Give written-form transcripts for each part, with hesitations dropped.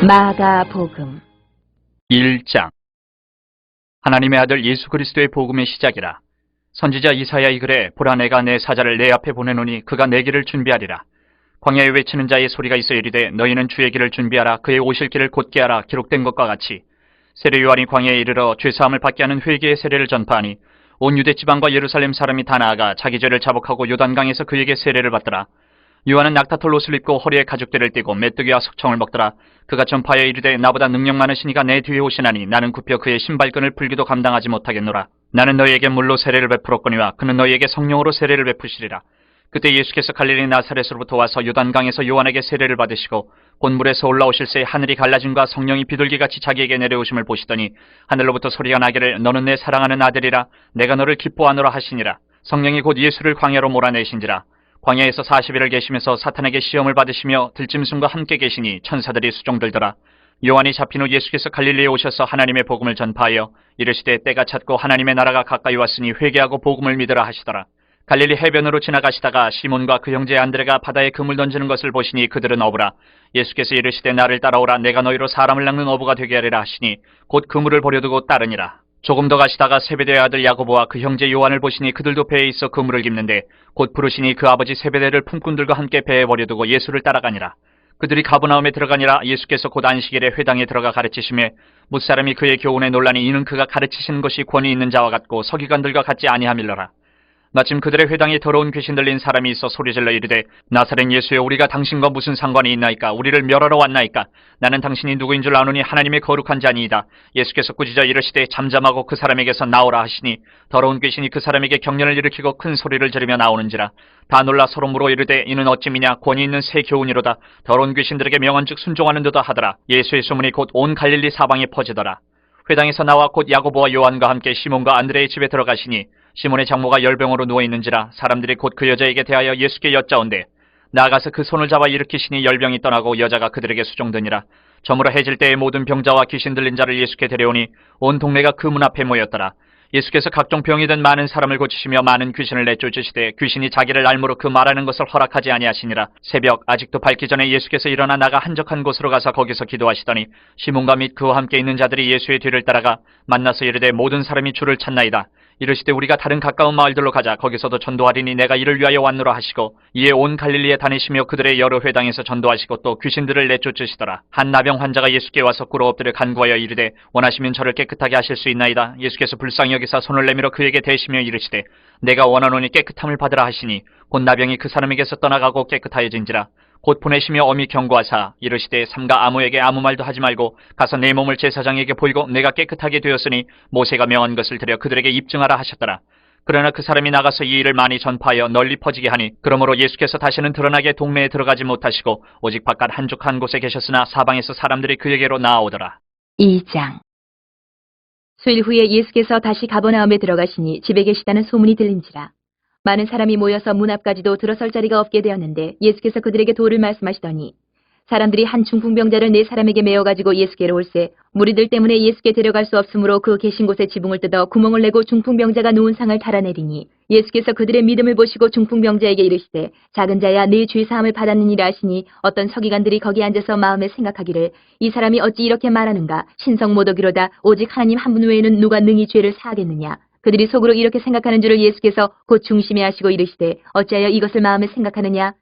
마가복음 1장. 하나님의 아들 예수 그리스도의 복음의 시작이라. 선지자 이사야의 글에 보라 내가 내 사자를 내 앞에 보내노니 그가 내 길을 준비하리라. 광야에 외치는 자의 소리가 있어 이르되 너희는 주의 길을 준비하라. 그의 오실 길을 곧게 하라. 기록된 것과 같이 세례 요한이 광야에 이르러 죄사함을 받게 하는 회개의 세례를 전파하니 온 유대 지방과 예루살렘 사람이 다 나아가 자기 죄를 자복하고 요단강에서 그에게 세례를 받더라. 요한은 낙타털 옷을 입고 허리에 가죽대를 띠고 메뚜기와 석청을 먹더라. 그가 전파하여 이르되 나보다 능력 많으시니가 내 뒤에 오시나니 나는 굽혀 그의 신발끈을 풀기도 감당하지 못하겠노라. 나는 너희에게 물로 세례를 베풀었거니와 그는 너희에게 성령으로 세례를 베푸시리라. 그때 예수께서 갈릴리 나사렛으로부터 와서 요단강에서 요한에게 세례를 받으시고 곧 물에서 올라오실새 하늘이 갈라짐과 성령이 비둘기같이 자기에게 내려오심을 보시더니 하늘로부터 소리가 나기를 너는 내 사랑하는 아들이라 내가 너를 기뻐하노라 하시니라. 성령이 곧 예수를 광야로 몰아내신지라. 광야에서 40일을 계시면서 사탄에게 시험을 받으시며 들짐승과 함께 계시니 천사들이 수종들더라. 요한이 잡힌 후 예수께서 갈릴리에 오셔서 하나님의 복음을 전파하여 이르시되 때가 찼고 하나님의 나라가 가까이 왔으니 회개하고 복음을 믿으라 하시더라. 갈릴리 해변으로 지나가시다가 시몬과 그 형제 안드레가 바다에 그물 던지는 것을 보시니 그들은 어부라. 예수께서 이르시되 나를 따라오라. 내가 너희로 사람을 낚는 어부가 되게 하리라 하시니 곧 그물을 버려두고 따르니라. 조금 더 가시다가 세베대의 아들 야고보와 그 형제 요한을 보시니 그들도 배에 있어 그물을 깁는데 곧 부르시니 그 아버지 세베대를 품꾼들과 함께 배에 버려두고 예수를 따라가니라. 그들이 가브나움에 들어가니라. 예수께서 곧 안식일에 회당에 들어가 가르치시매 뭇사람이 그의 교훈에 놀라니 이는 그가 가르치시는 것이 권위 있는 자와 같고 서기관들과 같지 아니함일러라. 마침 그들의 회당에 더러운 귀신 들린 사람이 있어 소리질러 이르되 나사렛 예수여 우리가 당신과 무슨 상관이 있나이까? 우리를 멸하러 왔나이까? 나는 당신이 누구인 줄 아노니 하나님의 거룩한 자니이다. 예수께서 꾸짖어 이르시되 잠잠하고 그 사람에게서 나오라 하시니 더러운 귀신이 그 사람에게 경련을 일으키고 큰 소리를 지르며 나오는지라. 다 놀라 서로 물어 이르되 이는 어찌미냐? 권위 있는 새 교훈이로다. 더러운 귀신들에게 명한즉 순종하는 듯다 하더라. 예수의 소문이 곧 온 갈릴리 사방에 퍼지더라. 회당에서 나와 곧 야고보와 요한과 함께 시몬과 안드레의 집에 들어가시니 시몬의 장모가 열병으로 누워있는지라. 사람들이 곧 그 여자에게 대하여 예수께 여짜온대 나아가서 그 손을 잡아 일으키시니 열병이 떠나고 여자가 그들에게 수종드니라. 저물어 해질 때에 모든 병자와 귀신 들린 자를 예수께 데려오니 온 동네가 그 문 앞에 모였더라. 예수께서 각종 병이 든 많은 사람을 고치시며 많은 귀신을 내쫓으시되 귀신이 자기를 알므로 그 말하는 것을 허락하지 아니하시니라. 새벽 아직도 밝기 전에 예수께서 일어나 나가 한적한 곳으로 가서 거기서 기도하시더니 시몬과 및 그와 함께 있는 자들이 예수의 뒤를 따라가 만나서 이르되 모든 사람이 주를 찾나이다. 이르시되 우리가 다른 가까운 마을들로 가자. 거기서도 전도하리니 내가 이를 위하여 왔노라 하시고 이에 온 갈릴리에 다니시며 그들의 여러 회당에서 전도하시고 또 귀신들을 내쫓으시더라. 한 나병 환자가 예수께 와서 꿇어 엎드려 간구하여 이르되 원하시면 저를 깨끗하게 하실 수 있나이다. 예수께서 불쌍히 여기사 손을 내밀어 그에게 대시며 이르시되 내가 원하노니 깨끗함을 받으라 하시니 곧 나병이 그 사람에게서 떠나가고 깨끗하여진지라. 곧 보내시며 엄히 경고하사 이르시되 삼가 아무에게 아무 말도 하지 말고 가서 내 몸을 제사장에게 보이고 내가 깨끗하게 되었으니 모세가 명한 것을 들여 그들에게 입증하라 하셨더라. 그러나 그 사람이 나가서 이 일을 많이 전파하여 널리 퍼지게 하니 그러므로 예수께서 다시는 드러나게 동네에 들어가지 못하시고 오직 바깥 한적한 곳에 계셨으나 사방에서 사람들이 그에게로 나아오더라. 2장 수일 후에 예수께서 다시 가버나움에 들어가시니 집에 계시다는 소문이 들린지라. 많은 사람이 모여서 문 앞까지도 들어설 자리가 없게 되었는데 예수께서 그들에게 도를 말씀하시더니 사람들이 한 중풍병자를 4사람에게 메어가지고 예수께로 올세 무리들 때문에 예수께 데려갈 수 없으므로 그 계신 곳에 지붕을 뜯어 구멍을 내고 중풍병자가 누운 상을 달아내리니 예수께서 그들의 믿음을 보시고 중풍병자에게 이르시되 작은 자야 네 죄사함을 받았느니라 하시니 어떤 서기관들이 거기 앉아서 마음에 생각하기를 이 사람이 어찌 이렇게 말하는가? 신성 모독이로다. 오직 하나님 한 분 외에는 누가 능히 죄를 사하겠느냐? 그들이 속으로 이렇게 생각하는 줄을 예수께서 곧 중심에 하시고 이르시되 어찌하여 이것을 마음에 생각하느냐?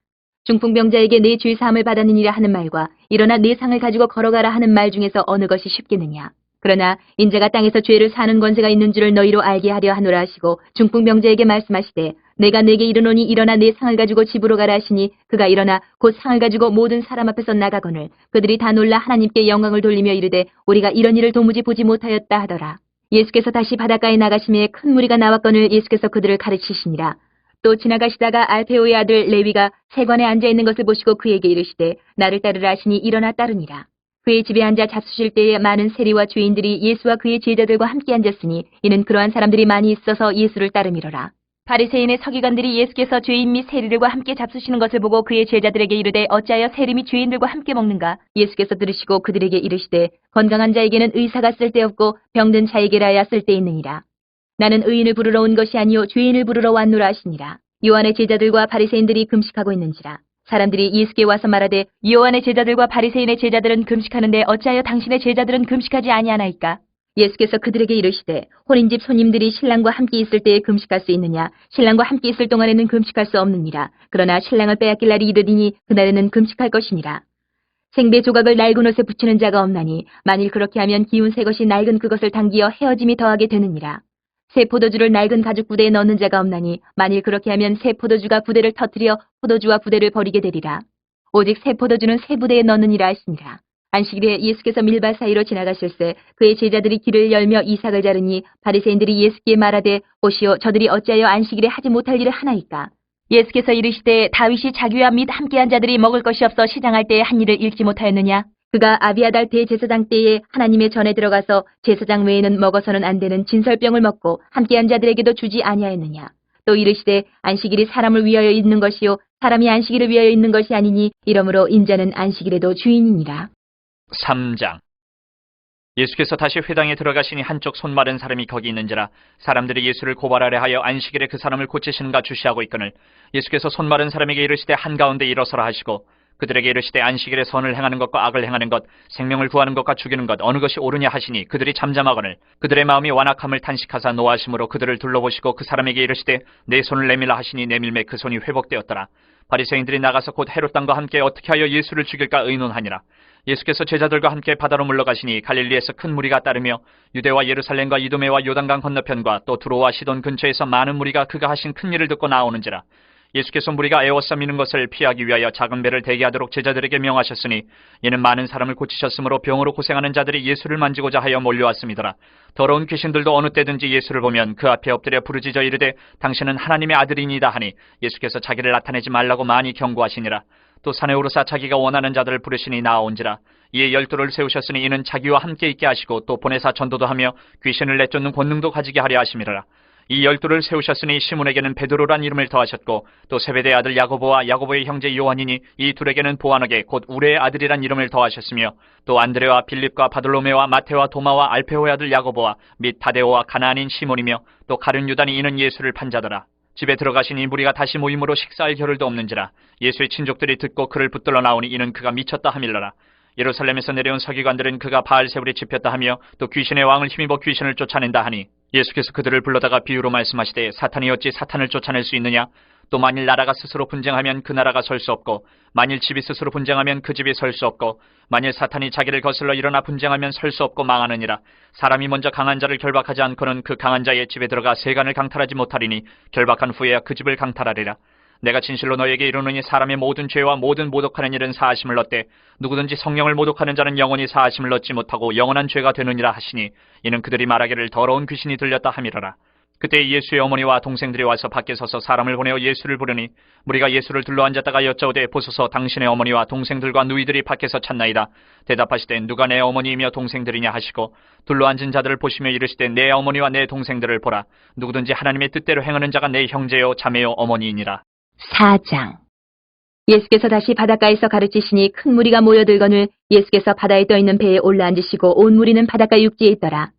중풍병자에게 내 죄 사함을 받았느니라 하는 말과 일어나 내 상을 가지고 걸어가라 하는 말 중에서 어느 것이 쉽겠느냐? 그러나 인자가 땅에서 죄를 사는 권세가 있는 줄을 너희로 알게 하려 하노라 하시고 중풍병자에게 말씀하시되 내가 네게 이르노니 일어나 내 상을 가지고 집으로 가라 하시니 그가 일어나 곧 상을 가지고 모든 사람 앞에서 나가거늘 그들이 다 놀라 하나님께 영광을 돌리며 이르되 우리가 이런 일을 도무지 보지 못하였다 하더라. 예수께서 다시 바닷가에 나가심에 큰 무리가 나왔거늘 예수께서 그들을 가르치시니라. 또 지나가시다가 알페오의 아들 레위가 세관에 앉아있는 것을 보시고 그에게 이르시되 나를 따르라 하시니 일어나 따르니라. 그의 집에 앉아 잡수실 때에 많은 세리와 죄인들이 예수와 그의 제자들과 함께 앉았으니 이는 그러한 사람들이 많이 있어서 예수를 따름이로라. 바리새인의 서기관들이 예수께서 죄인 및 세리들과 함께 잡수시는 것을 보고 그의 제자들에게 이르되 어찌하여 세리 및 죄인들과 함께 먹는가? 예수께서 들으시고 그들에게 이르시되 건강한 자에게는 의사가 쓸데없고 병든 자에게라야 쓸데있느니라. 나는 의인을 부르러 온 것이 아니요 죄인을 부르러 왔노라 하시니라. 요한의 제자들과 바리새인들이 금식하고 있는지라. 사람들이 예수께 와서 말하되 요한의 제자들과 바리새인의 제자들은 금식하는데 어찌하여 당신의 제자들은 금식하지 아니하나이까? 예수께서 그들에게 이르시되 혼인집 손님들이 신랑과 함께 있을 때에 금식할 수 있느냐? 신랑과 함께 있을 동안에는 금식할 수 없느니라. 그러나 신랑을 빼앗길 날이 이르리니 그날에는 금식할 것이니라. 생배 조각을 낡은 옷에 붙이는 자가 없나니 만일 그렇게 하면 기운 새 것이 낡은 그것을 당기어 헤어짐이 더하게 되느니라. 새 포도주를 낡은 가죽 부대에 넣는 자가 없나니 만일 그렇게 하면 새 포도주가 부대를 터뜨려 포도주와 부대를 버리게 되리라. 오직 새 포도주는 새 부대에 넣느니라 하시니라. 안식일에 예수께서 밀밭 사이로 지나가실새 그의 제자들이 길을 열며 이삭을 자르니 바리새인들이 예수께 말하되 보시오 저들이 어찌하여 안식일에 하지 못할 일을 하나이까? 예수께서 이르시되 다윗이 자기와 및 함께한 자들이 먹을 것이 없어 시장할 때에 한 일을 읽지 못하였느냐? 그가 아비아달 대제사장 때에 하나님의 전에 들어가서 제사장 외에는 먹어서는 안 되는 진설병을 먹고 함께한 자들에게도 주지 아니하였느냐? 또 이르시되 안식일이 사람을 위하여 있는 것이요 사람이 안식일을 위하여 있는 것이 아니니 이러므로 인자는 안식일에도 주인이니라. 3장. 예수께서 다시 회당에 들어가시니 한쪽 손 마른 사람이 거기 있는지라 사람들이 예수를 고발하려 하여 안식일에 그 사람을 고치시는가 주시하고 있거늘 예수께서 손 마른 사람에게 이르시되 한가운데 일어서라 하시고 그들에게 이르시되 안식일에 선을 행하는 것과 악을 행하는 것 생명을 구하는 것과 죽이는 것 어느 것이 옳으냐 하시니 그들이 잠잠하거늘 그들의 마음이 완악함을 탄식하사 노하심으로 그들을 둘러보시고 그 사람에게 이르시되 내 손을 내밀라 하시니 내밀매 그 손이 회복되었더라. 바리새인들이 나가서 곧 헤롯 땅과 함께 어떻게 하여 예수를 죽일까 의논하니라. 예수께서 제자들과 함께 바다로 물러가시니 갈릴리에서 큰 무리가 따르며 유대와 예루살렘과 이두메와 요단강 건너편과 또 두로와 시돈 근처에서 많은 무리가 그가 하신 큰 일을 듣고 나오는지라. 예수께서 무리가 애워싸 미는 것을 피하기 위하여 작은 배를 대기하도록 제자들에게 명하셨으니 이는 많은 사람을 고치셨으므로 병으로 고생하는 자들이 예수를 만지고자 하여 몰려왔음이더라. 더러운 귀신들도 어느 때든지 예수를 보면 그 앞에 엎드려 부르짖어 이르되 당신은 하나님의 아들이니이다 하니 예수께서 자기를 나타내지 말라고 많이 경고하시니라. 또 산에 오르사 자기가 원하는 자들을 부르시니 나아온지라. 이에 12를 세우셨으니 이는 자기와 함께 있게 하시고 또 보내사 전도도 하며 귀신을 내쫓는 권능도 가지게 하려 하심이라. 이 12를 세우셨으니 시몬에게는 베드로란 이름을 더하셨고 또 세베대의 아들 야고보와 야고보의 형제 요한이니 이 둘에게는 보아너게 곧 우레의 아들이란 이름을 더하셨으며 또 안드레와 빌립과 바돌로메와 마테와 도마와 알페오의 아들 야고보와 및 다데오와 가나안인 시몬이며 또 가룟 유다니 이는 예수를 판자더라. 집에 들어가시니 무리가 다시 모임으로 식사할 겨를도 없는지라. 예수의 친족들이 듣고 그를 붙들러 나오니 이는 그가 미쳤다 함일러라. 예루살렘에서 내려온 서기관들은 그가 바알세불에 집혔다 하며 또 귀신의 왕을 힘입어 귀신을 쫓아낸다 하니 예수께서 그들을 불러다가 비유로 말씀하시되 사탄이 어찌 사탄을 쫓아낼 수 있느냐? 또 만일 나라가 스스로 분쟁하면 그 나라가 설 수 없고 만일 집이 스스로 분쟁하면 그 집이 설 수 없고 만일 사탄이 자기를 거슬러 일어나 분쟁하면 설 수 없고 망하느니라. 사람이 먼저 강한 자를 결박하지 않고는 그 강한 자의 집에 들어가 세간을 강탈하지 못하리니 결박한 후에야 그 집을 강탈하리라. 내가 진실로 너에게 이르노니 사람의 모든 죄와 모든 모독하는 일은 사하심을 얻되 누구든지 성령을 모독하는 자는 영원히 사하심을 얻지 못하고 영원한 죄가 되느니라 하시니 이는 그들이 말하기를 더러운 귀신이 들렸다 함이러라. 그때 예수의 어머니와 동생들이 와서 밖에 서서 사람을 보내어 예수를 부르니 무리가 예수를 둘러앉았다가 여짜오되 보소서 당신의 어머니와 동생들과 누이들이 밖에서 찾나이다. 대답하시되 누가 내 어머니이며 동생들이냐 하시고 둘러앉은 자들을 보시며 이르시되 내 어머니와 내 동생들을 보라. 누구든지 하나님의 뜻대로 행하는 자가 내 형제요 자매요 어머니이니라. 4장. 예수께서 다시 바닷가에서 가르치시니 큰 무리가 모여들거늘 예수께서 바다에 떠있는 배에 올라앉으시고 온 무리는 바닷가 육지에 있더라.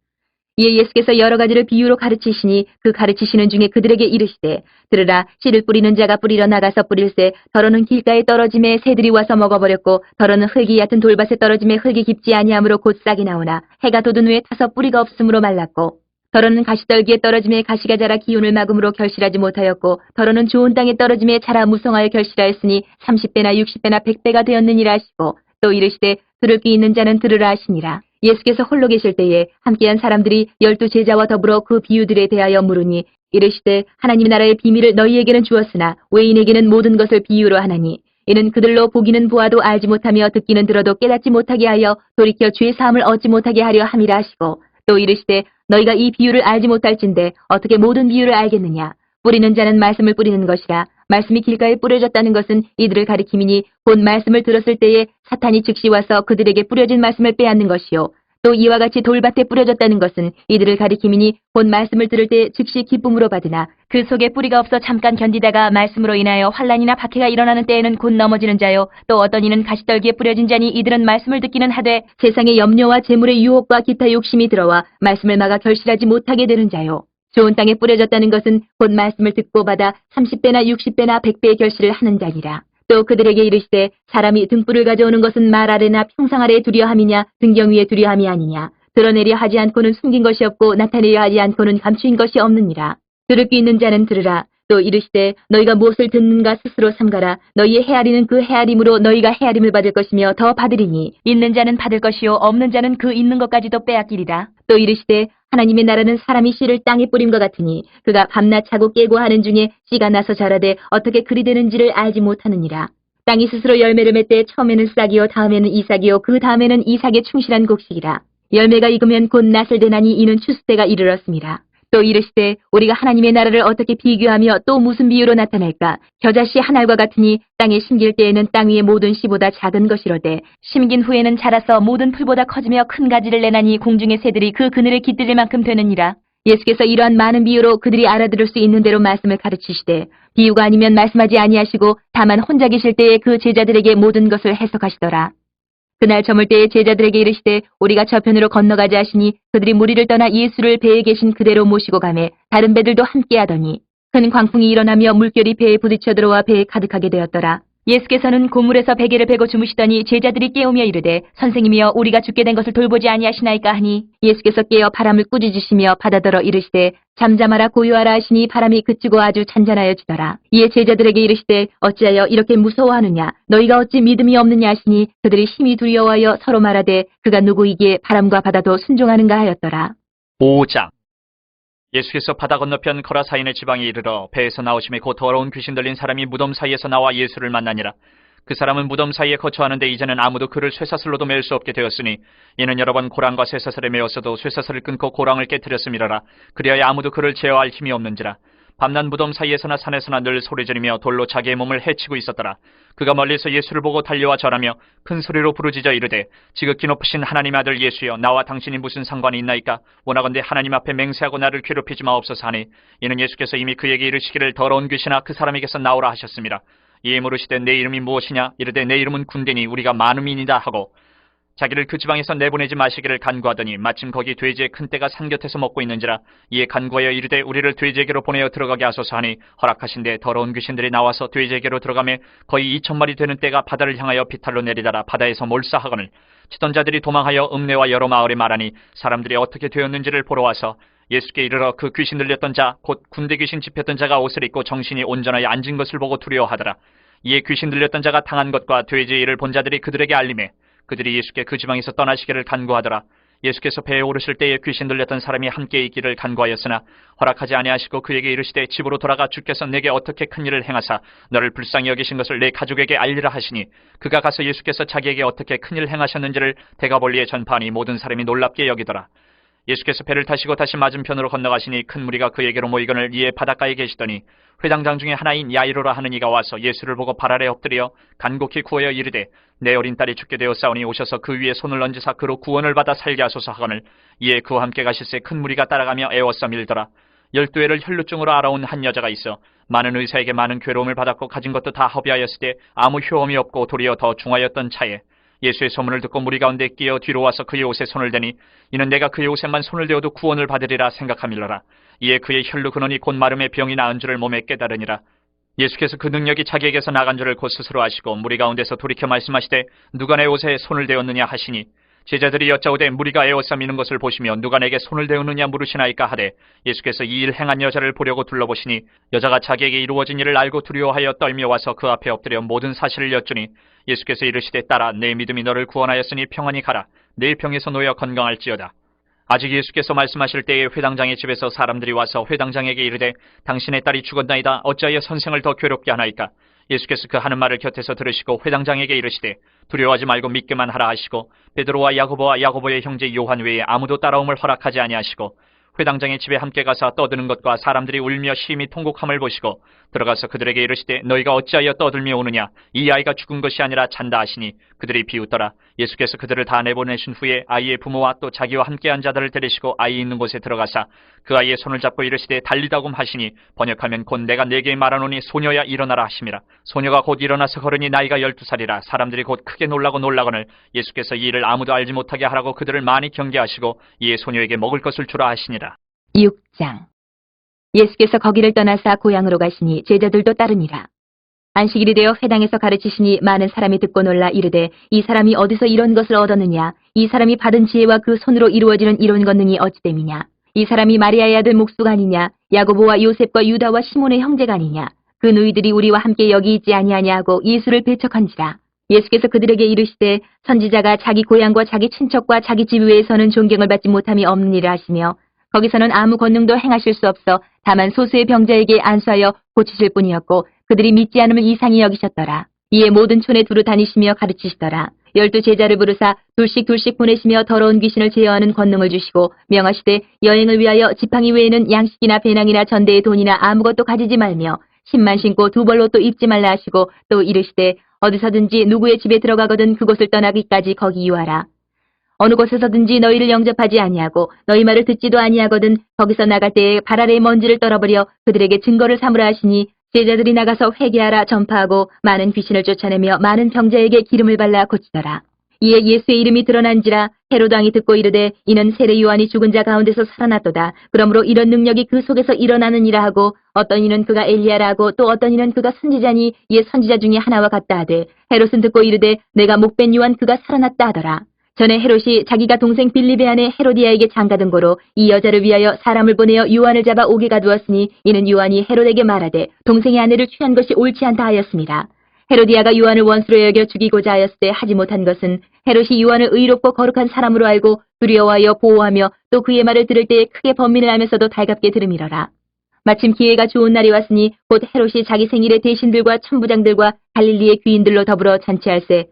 이에 예수께서 여러 가지를 비유로 가르치시니 그 가르치시는 중에 그들에게 이르시되 들으라 씨를 뿌리는 자가 뿌리러 나가서 뿌릴새 더러는 길가에 떨어짐에 새들이 와서 먹어버렸고 더러는 흙이 얕은 돌밭에 떨어짐에 흙이 깊지 아니하므로 곧 싹이 나오나 해가 돋은 후에 타서 뿌리가 없으므로 말랐고 더러는 가시떨기에 떨어짐에 가시가 자라 기운을 막음으로 결실하지 못하였고 더러는 좋은 땅에 떨어짐에 자라 무성하여 결실하였으니 30배나 60배나 100배가 되었느니라 하시고 또 이르시되 들을 귀 있는 자는 들으라 하시니라. 예수께서 홀로 계실 때에 함께한 사람들이 12 제자와 더불어 그 비유들에 대하여 물으니 이르시되 하나님 나라의 비밀을 너희에게는 주었으나 외인에게는 모든 것을 비유로 하나니 이는 그들로 보기는 보아도 알지 못하며 듣기는 들어도 깨닫지 못하게 하여 돌이켜 죄 사함을 얻지 못하게 하려 함이라 하시고 또 이르시되 너희가 이 비유를 알지 못할진대 어떻게 모든 비유를 알겠느냐? 뿌리는 자는 말씀을 뿌리는 것이라. 말씀이 길가에 뿌려졌다는 것은 이들을 가리킴이니 곧 말씀을 들었을 때에 사탄이 즉시 와서 그들에게 뿌려진 말씀을 빼앗는 것이요. 또 이와 같이 돌밭에 뿌려졌다는 것은 이들을 가리킴이니 곧 말씀을 들을 때 즉시 기쁨으로 받으나 그 속에 뿌리가 없어 잠깐 견디다가 말씀으로 인하여 환난이나 박해가 일어나는 때에는 곧 넘어지는 자요. 또 어떤 이는 가시떨기에 뿌려진 자니 이들은 말씀을 듣기는 하되 세상의 염려와 재물의 유혹과 기타 욕심이 들어와 말씀을 막아 결실하지 못하게 되는 자요. 좋은 땅에 뿌려졌다는 것은 곧 말씀을 듣고 받아 30배나 60배나 100배의 결실을 하는 자니라. 또 그들에게 이르시되 사람이 등불을 가져오는 것은 말 아래나 평상 아래 두려함이냐 등경 위에 두려함이 아니냐. 드러내려 하지 않고는 숨긴 것이 없고 나타내려 하지 않고는 감추인 것이 없느니라. 들을 귀 있는 자는 들으라. 또 이르시되 너희가 무엇을 듣는가 스스로 삼가라. 너희의 헤아리는 그 헤아림으로 너희가 헤아림을 받을 것이며 더 받으리니 있는 자는 받을 것이요 없는 자는 그 있는 것까지도 빼앗기리라. 또 이르시되 하나님의 나라는 사람이 씨를 땅에 뿌림과 같으니 그가 밤낮 자고 깨고 하는 중에 씨가 나서 자라되 어떻게 그리 되는지를 알지 못하느니라. 땅이 스스로 열매를 맺되 처음에는 싹이요 다음에는 이삭이요 그 다음에는 이삭의 충실한 곡식이라. 열매가 익으면 곧 낫을 대나니 이는 추수 때가 이르렀습니다. 또 이르시되 우리가 하나님의 나라를 어떻게 비교하며 또 무슨 비유로 나타낼까? 겨자씨 한 알과 같으니 땅에 심길 때에는 땅 위의 모든 씨보다 작은 것이로되 심긴 후에는 자라서 모든 풀보다 커지며 큰 가지를 내나니 공중의 새들이 그 그늘에 깃들릴 만큼 되느니라. 예수께서 이러한 많은 비유로 그들이 알아들을 수 있는 대로 말씀을 가르치시되 비유가 아니면 말씀하지 아니하시고 다만 혼자 계실 때에 그 제자들에게 모든 것을 해석하시더라. 그날 저물 때에 제자들에게 이르시되 우리가 저편으로 건너가자 하시니 그들이 무리를 떠나 예수를 배에 계신 그대로 모시고 가매 다른 배들도 함께 하더니 큰 광풍이 일어나며 물결이 배에 부딪혀 들어와 배에 가득하게 되었더라. 예수께서는 고물에서 베개를 베고 주무시더니 제자들이 깨우며 이르되 선생님이여 우리가 죽게 된 것을 돌보지 아니하시나이까 하니 예수께서 깨어 바람을 꾸짖으시며 바다더러 이르시되 잠잠하라 고요하라 하시니 바람이 그치고 아주 잔잔하여지더라. 이에 제자들에게 이르시되 어찌하여 이렇게 무서워하느냐 너희가 어찌 믿음이 없느냐 하시니 그들이 심히 두려워하여 서로 말하되 그가 누구이기에 바람과 바다도 순종하는가 하였더라. 5장. 예수께서 바다 건너편 거라사인의 지방에 이르러 배에서 나오심에 곧 더러운 귀신 들린 사람이 무덤 사이에서 나와 예수를 만나니라. 그 사람은 무덤 사이에 거처하는데 이제는 아무도 그를 쇠사슬로도 맬 수 없게 되었으니 이는 여러 번 고랑과 쇠사슬에 매었어도 쇠사슬을 끊고 고랑을 깨뜨렸음이라라. 그리하여 아무도 그를 제어할 힘이 없는지라. 밤낮 무덤 사이에서나 산에서나 늘 소리지르며 돌로 자기의 몸을 해치고 있었더라. 그가 멀리서 예수를 보고 달려와 절하며 큰 소리로 부르짖어 이르되 지극히 높으신 하나님의 아들 예수여 나와 당신이 무슨 상관이 있나이까. 원하건대 하나님 앞에 맹세하고 나를 괴롭히지 마옵소서 하니 이는 예수께서 이미 그에게 이르시기를 더러운 귀신아 그 사람에게서 나오라 하셨습니다. 이에 물으시되 내 이름이 무엇이냐. 이르되 내 이름은 군대니 우리가 많음이니이다 하고 자기를 그 지방에서 내보내지 마시기를 간구하더니 마침 거기 돼지의 큰 떼가 산 곁에서 먹고 있는지라. 이에 간구하여 이르되 우리를 돼지에게로 보내어 들어가게 하소서 하니 허락하신데 더러운 귀신들이 나와서 돼지에게로 들어가매 거의 2,000마리 되는 떼가 바다를 향하여 비탈로 내리다라 바다에서 몰사하거늘 치던 자들이 도망하여 읍내와 여러 마을에 말하니 사람들이 어떻게 되었는지를 보러 와서 예수께 이르러 그 귀신 들렸던 자 곧 군대 귀신 집혔던 자가 옷을 입고 정신이 온전하여 앉은 것을 보고 두려워하더라. 이에 귀신 들렸던 자가 당한 것과 돼지의 일을 본 자들이 그들에게 알리매 그들이 예수께 그 지방에서 떠나시기를 간구하더라. 예수께서 배에 오르실 때에 귀신 들렸던 사람이 함께 있기를 간구하였으나 허락하지 아니하시고 그에게 이르시되 집으로 돌아가 주께서 내게 어떻게 큰 일을 행하사 너를 불쌍히 여기신 것을 내 가족에게 알리라 하시니 그가 가서 예수께서 자기에게 어떻게 큰 일을 행하셨는지를 대가볼리에 전파하니 모든 사람이 놀랍게 여기더라. 예수께서 배를 타시고 다시 맞은편으로 건너가시니 큰 무리가 그에게로 모이거늘 이에 바닷가에 계시더니 회당장 중에 하나인 야이로라 하는 이가 와서 예수를 보고 발 아래 엎드려 간곡히 구하여 이르되 내 어린 딸이 죽게 되었사오니 오셔서 그 위에 손을 얹으사 그로 구원을 받아 살게 하소서 하거늘 이에 그와 함께 가실새 큰 무리가 따라가며 애워싸 밀더라. 12회를 혈루증으로 알아온 한 여자가 있어 많은 의사에게 많은 괴로움을 받았고 가진 것도 다 허비하였을 때 아무 효험이 없고 도리어 더 중하였던 차에 예수의 소문을 듣고 무리 가운데 끼어 뒤로 와서 그의 옷에 손을 대니 이는 내가 그의 옷에만 손을 대어도 구원을 받으리라 생각함일러라. 이에 그의 혈루 근원이 곧 마름의 병이 나은 줄을 몸에 깨달으니라. 예수께서 그 능력이 자기에게서 나간 줄을 곧 스스로 아시고 무리 가운데서 돌이켜 말씀하시되 누가 내 옷에 손을 대었느냐 하시니 제자들이 여짜오되 무리가 에워싸 미는 것을 보시며 누가 내게 손을 대었느냐 물으시나이까 하되 예수께서 이 일 행한 여자를 보려고 둘러보시니 여자가 자기에게 이루어진 일을 알고 두려워하여 떨며 와서 그 앞에 엎드려 모든 사실을 여쭈니 예수께서 이르시되 딸아 내 믿음이 너를 구원하였으니 평안히 가라. 내 병에서 놓여 건강할지어다. 아직 예수께서 말씀하실 때에 회당장의 집에서 사람들이 와서 회당장에게 이르되 당신의 딸이 죽었나이다. 어찌하여 선생을 더 괴롭게 하나이까. 예수께서 그 하는 말을 곁에서 들으시고 회당장에게 이르시되 두려워하지 말고 믿기만 하라 하시고 베드로와 야고보와 야고보의 형제 요한 외에 아무도 따라옴을 허락하지 아니하시고 회당장의 집에 함께 가서 떠드는 것과 사람들이 울며 심히 통곡함을 보시고 들어가서 그들에게 이르시되 너희가 어찌하여 떠들며 오느냐. 이 아이가 죽은 것이 아니라 잔다 하시니 그들이 비웃더라. 예수께서 그들을 다 내보내신 후에 아이의 부모와 또 자기와 함께한 자들을 데리시고 아이 있는 곳에 들어가사 그 아이의 손을 잡고 이르시되 달리다곰 하시니 번역하면 곧 내가 네게 말하노니 소녀야 일어나라 하심이라. 소녀가 곧 일어나서 걸으니 나이가 12살이라. 사람들이 곧 크게 놀라거늘 예수께서 이 일을 아무도 알지 못하게 하라고 그들을 많이 경계하시고 이에 소녀에게 먹을 것을 주라 하시니라. 6장. 예수께서 거기를 떠나사 고향으로 가시니 제자들도 따르니라. 안식일이 되어 회당에서 가르치시니 많은 사람이 듣고 놀라 이르되 이 사람이 어디서 이런 것을 얻었느냐? 이 사람이 받은 지혜와 그 손으로 이루어지는 이런 권능이 어찌됨이냐? 이 사람이 마리아의 아들 목수가 아니냐? 야고보와 요셉과 유다와 시몬의 형제가 아니냐? 그 누이들이 우리와 함께 여기 있지 아니하냐 하고 예수를 배척한지라. 예수께서 그들에게 이르시되 선지자가 자기 고향과 자기 친척과 자기 집 외에서는 존경을 받지 못함이 없는 일을 하시며 거기서는 아무 권능도 행하실 수 없어 다만 소수의 병자에게 안수하여 고치실 뿐이었고 그들이 믿지 않음을 이상히 여기셨더라. 이에 모든 촌에 두루 다니시며 가르치시더라. 12 제자를 부르사 둘씩 보내시며 더러운 귀신을 제어하는 권능을 주시고 명하시되 여행을 위하여 지팡이 외에는 양식이나 배낭이나 전대의 돈이나 아무것도 가지지 말며 신만 신고 두 벌로 또 입지 말라 하시고 또 이르시되 어디서든지 누구의 집에 들어가거든 그곳을 떠나기까지 거기 유하라. 어느 곳에서든지 너희를 영접하지 아니하고 너희 말을 듣지도 아니하거든 거기서 나갈 때에 발 아래의 먼지를 떨어버려 그들에게 증거를 삼으라 하시니 제자들이 나가서 회개하라 전파하고 많은 귀신을 쫓아내며 많은 병자에게 기름을 발라 고치더라. 이에 예수의 이름이 드러난지라 헤로드 왕이 듣고 이르되 이는 세례 요한이 죽은 자 가운데서 살아났도다. 그러므로 이런 능력이 그 속에서 일어나느니라 하고 어떤 이는 그가 엘리야라 하고 또 어떤 이는 그가 선지자니 이에 선지자 중에 하나와 같다 하되 헤롯은 듣고 이르되 내가 목벤 요한 그가 살아났다 하더라. 전에 헤롯이 자기가 동생 빌립의 아내 헤로디아에게 장가든 고로 이 여자를 위하여 사람을 보내어 요한을 잡아 옥에 가두었으니 이는 요한이 헤롯에게 말하되 동생의 아내를 취한 것이 옳지 않다 하였습니다. 헤로디아가 요한을 원수로 여겨 죽이고자 하였을 때 하지 못한 것은 헤롯이 요한을 의롭고 거룩한 사람으로 알고 두려워하여 보호하며 또 그의 말을 들을 때에 크게 번민을 하면서도 달갑게 들음이러라. 마침 기회가 좋은 날이 왔으니 곧 헤롯이 자기 생일에 대신들과 천부장들과 갈릴리의 귀인들로 더불어 잔치할세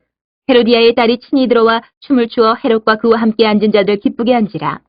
헤로디아의 딸이 친히 들어와 춤을 추어 헤롯과 그와 함께 앉은 자들 기쁘게 한지라.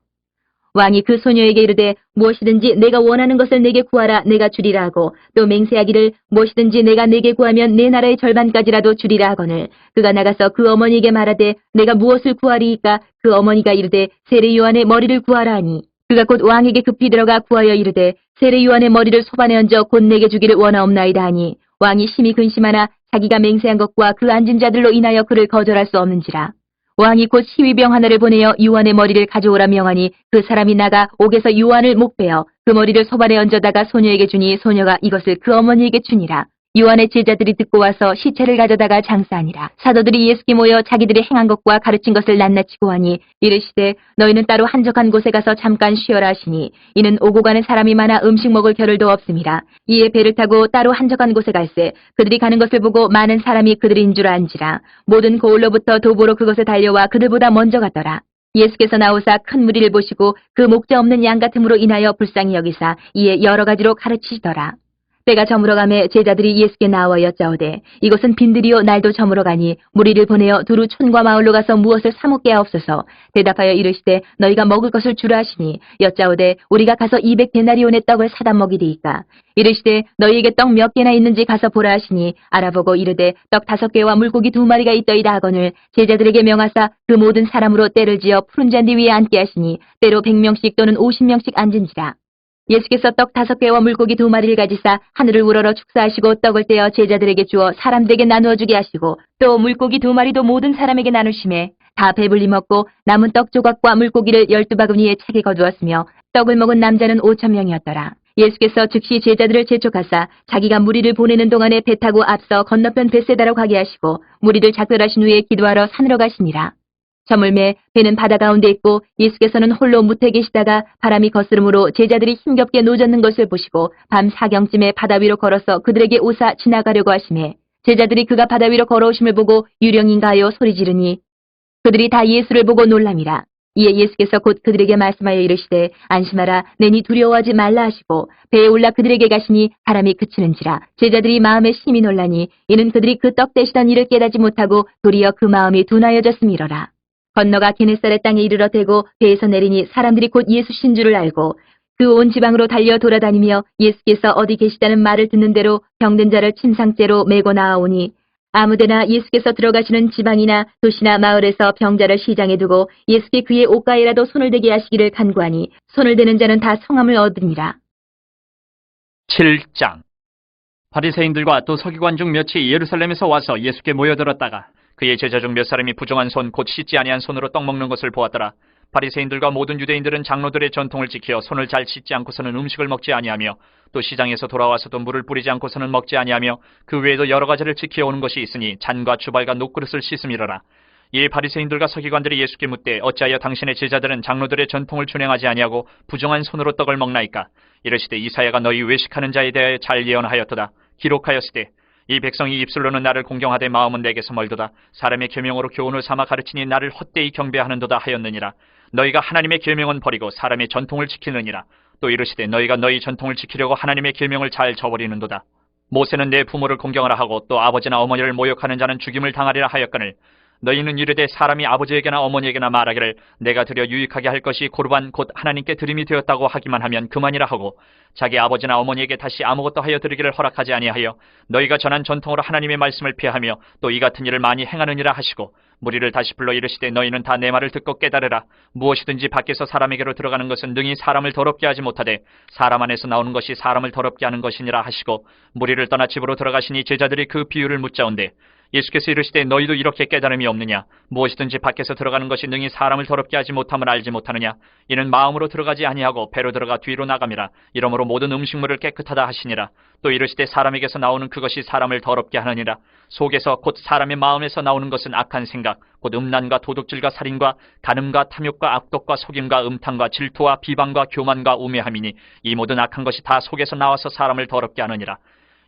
왕이 그 소녀에게 이르되 무엇이든지 내가 원하는 것을 내게 구하라 내가 주리라 하고 또 맹세하기를 무엇이든지 내가 내게 구하면 내 나라의 절반까지라도 주리라 하거늘 그가 나가서 그 어머니에게 말하되 내가 무엇을 구하리이까 그 어머니가 이르되 세례 요한의 머리를 구하라 하니 그가 곧 왕에게 급히 들어가 구하여 이르되 세례 요한의 머리를 소반에 얹어 곧 내게 주기를 원하옵나이다 하니 왕이 심히 근심하나 자기가 맹세한 것과 그 앉은 자들로 인하여 그를 거절할 수 없는지라. 왕이 곧 시위병 하나를 보내어 요한의 머리를 가져오라 명하니 그 사람이 나가 옥에서 요한을 목베어 그 머리를 소반에 얹어다가 소녀에게 주니 소녀가 이것을 그 어머니에게 주니라. 요한의 제자들이 듣고 와서 시체를 가져다가 장사하니라. 사도들이 예수께 모여 자기들이 행한 것과 가르친 것을 낱낱이고 하니 이르시되 너희는 따로 한적한 곳에 가서 잠깐 쉬어라 하시니 이는 오고 가는 사람이 많아 음식 먹을 겨를도 없음이라. 이에 배를 타고 따로 한적한 곳에 갈새 그들이 가는 것을 보고 많은 사람이 그들인 줄 안지라. 모든 고을로부터 도보로 그것에 달려와 그들보다 먼저 갔더라. 예수께서 나오사 큰 무리를 보시고 그 목자 없는 양 같음으로 인하여 불쌍히 여기사 이에 여러 가지로 가르치시더라. 때가 저물어가매 제자들이 예수께 나와 여짜오되 이것은 빈들이요 날도 저물어가니 무리를 보내어 두루 촌과 마을로 가서 무엇을 사먹게 하옵소서. 대답하여 이르시되 너희가 먹을 것을 주라 하시니 여짜오되 우리가 가서 200데나리온의 떡을 사다 먹이리이까. 이르시되 너희에게 떡 몇 개나 있는지 가서 보라 하시니 알아보고 이르되 떡 5개와 물고기 2마리가 있더이다 하거늘 제자들에게 명하사 그 모든 사람으로 때를 지어 푸른 잔디 위에 앉게 하시니 때로 100명씩 또는 50명씩 앉은지라. 예수께서 떡 5개와 물고기 2마리를 가지사 하늘을 우러러 축사하시고 떡을 떼어 제자들에게 주어 사람들에게 나누어 주게 하시고 또 물고기 2마리도 모든 사람에게 나누심에 다 배불리 먹고 남은 떡 조각과 물고기를 12바구니에 차게 거두었으며 떡을 먹은 남자는 5,000명이었더라. 예수께서 즉시 제자들을 재촉하사 자기가 무리를 보내는 동안에 배 타고 앞서 건너편 벳세다로 가게 하시고 무리를 작별하신 후에 기도하러 산으로 가시니라. 저물매 배는 바다 가운데 있고 예수께서는 홀로 무태 계시다가 바람이 거스름으로 제자들이 힘겹게 노젓는 것을 보시고 밤 4경쯤에 바다 위로 걸어서 그들에게 오사 지나가려고 하시매 제자들이 그가 바다 위로 걸어오심을 보고 유령인가 하여 소리 지르니 그들이 다 예수를 보고 놀람이라. 이에 예수께서 곧 그들에게 말씀하여 이르시되 안심하라 내니 두려워하지 말라 하시고 배에 올라 그들에게 가시니 바람이 그치는지라. 제자들이 마음에 심히 놀라니 이는 그들이 그 떡 대시던 일을 깨닫지 못하고 도리어 그 마음이 둔하여졌음이로라. 건너가 게네사렛 땅에 이르러 대고 배에서 내리니 사람들이 곧 예수신 줄을 알고 그 온 지방으로 달려 돌아다니며 예수께서 어디 계시다는 말을 듣는 대로 병든 자를 침상째로 메고 나아오니 아무데나 예수께서 들어가시는 지방이나 도시나 마을에서 병자를 시장에 두고 예수께 그의 옷가에라도 손을 대게 하시기를 간구하니 손을 대는 자는 다 성함을 얻으니라. 7장. 바리새인들과 또 서기관 중 몇이 예루살렘에서 와서 예수께 모여들었다가 그의 제자 중 몇 사람이 부정한 손 곧 씻지 아니한 손으로 떡 먹는 것을 보았더라. 바리새인들과 모든 유대인들은 장로들의 전통을 지켜 손을 잘 씻지 않고서는 음식을 먹지 아니하며 또 시장에서 돌아와서도 물을 뿌리지 않고서는 먹지 아니하며 그 외에도 여러 가지를 지켜오는 것이 있으니 잔과 주발과 녹그릇을 씻음이로라. 이에 바리새인들과 서기관들이 예수께 묻되 어찌하여 당신의 제자들은 장로들의 전통을 준행하지 아니하고 부정한 손으로 떡을 먹나이까? 이르시되 이사야가 너희 외식하는 자에 대하여 잘 예언하였도다. 기록하였으되 이 백성이 입술로는 나를 공경하되 마음은 내게서 멀도다. 사람의 계명으로 교훈을 삼아 가르치니 나를 헛되이 경배하는도다 하였느니라. 너희가 하나님의 계명은 버리고 사람의 전통을 지키느니라. 또 이르시되 너희가 너희 전통을 지키려고 하나님의 계명을 잘 저버리는도다. 모세는 내 부모를 공경하라 하고 또 아버지나 어머니를 모욕하는 자는 죽임을 당하리라 하였거늘 너희는 이르되 사람이 아버지에게나 어머니에게나 말하기를 내가 드려 유익하게 할 것이 고르반 곧 하나님께 드림이 되었다고 하기만 하면 그만이라 하고 자기 아버지나 어머니에게 다시 아무것도 하여 드리기를 허락하지 아니하여 너희가 전한 전통으로 하나님의 말씀을 피하며 또 이 같은 일을 많이 행하느니라 하시고 무리를 다시 불러 이르시되 너희는 다 내 말을 듣고 깨달으라. 무엇이든지 밖에서 사람에게로 들어가는 것은 능히 사람을 더럽게 하지 못하되 사람 안에서 나오는 것이 사람을 더럽게 하는 것이니라 하시고 무리를 떠나 집으로 들어가시니 제자들이 그 비유를 묻자온대 예수께서 이르시되 너희도 이렇게 깨달음이 없느냐? 무엇이든지 밖에서 들어가는 것이 능히 사람을 더럽게 하지 못함을 알지 못하느냐? 이는 마음으로 들어가지 아니하고 배로 들어가 뒤로 나감이라. 이러므로 모든 음식물을 깨끗하다 하시니라. 또 이르시되 사람에게서 나오는 그것이 사람을 더럽게 하느니라. 속에서 곧 사람의 마음에서 나오는 것은 악한 생각, 곧 음란과 도둑질과 살인과 간음과 탐욕과 악독과 속임과 음탕과 질투와 비방과 교만과 우매함이니 이 모든 악한 것이 다 속에서 나와서 사람을 더럽게 하느니라.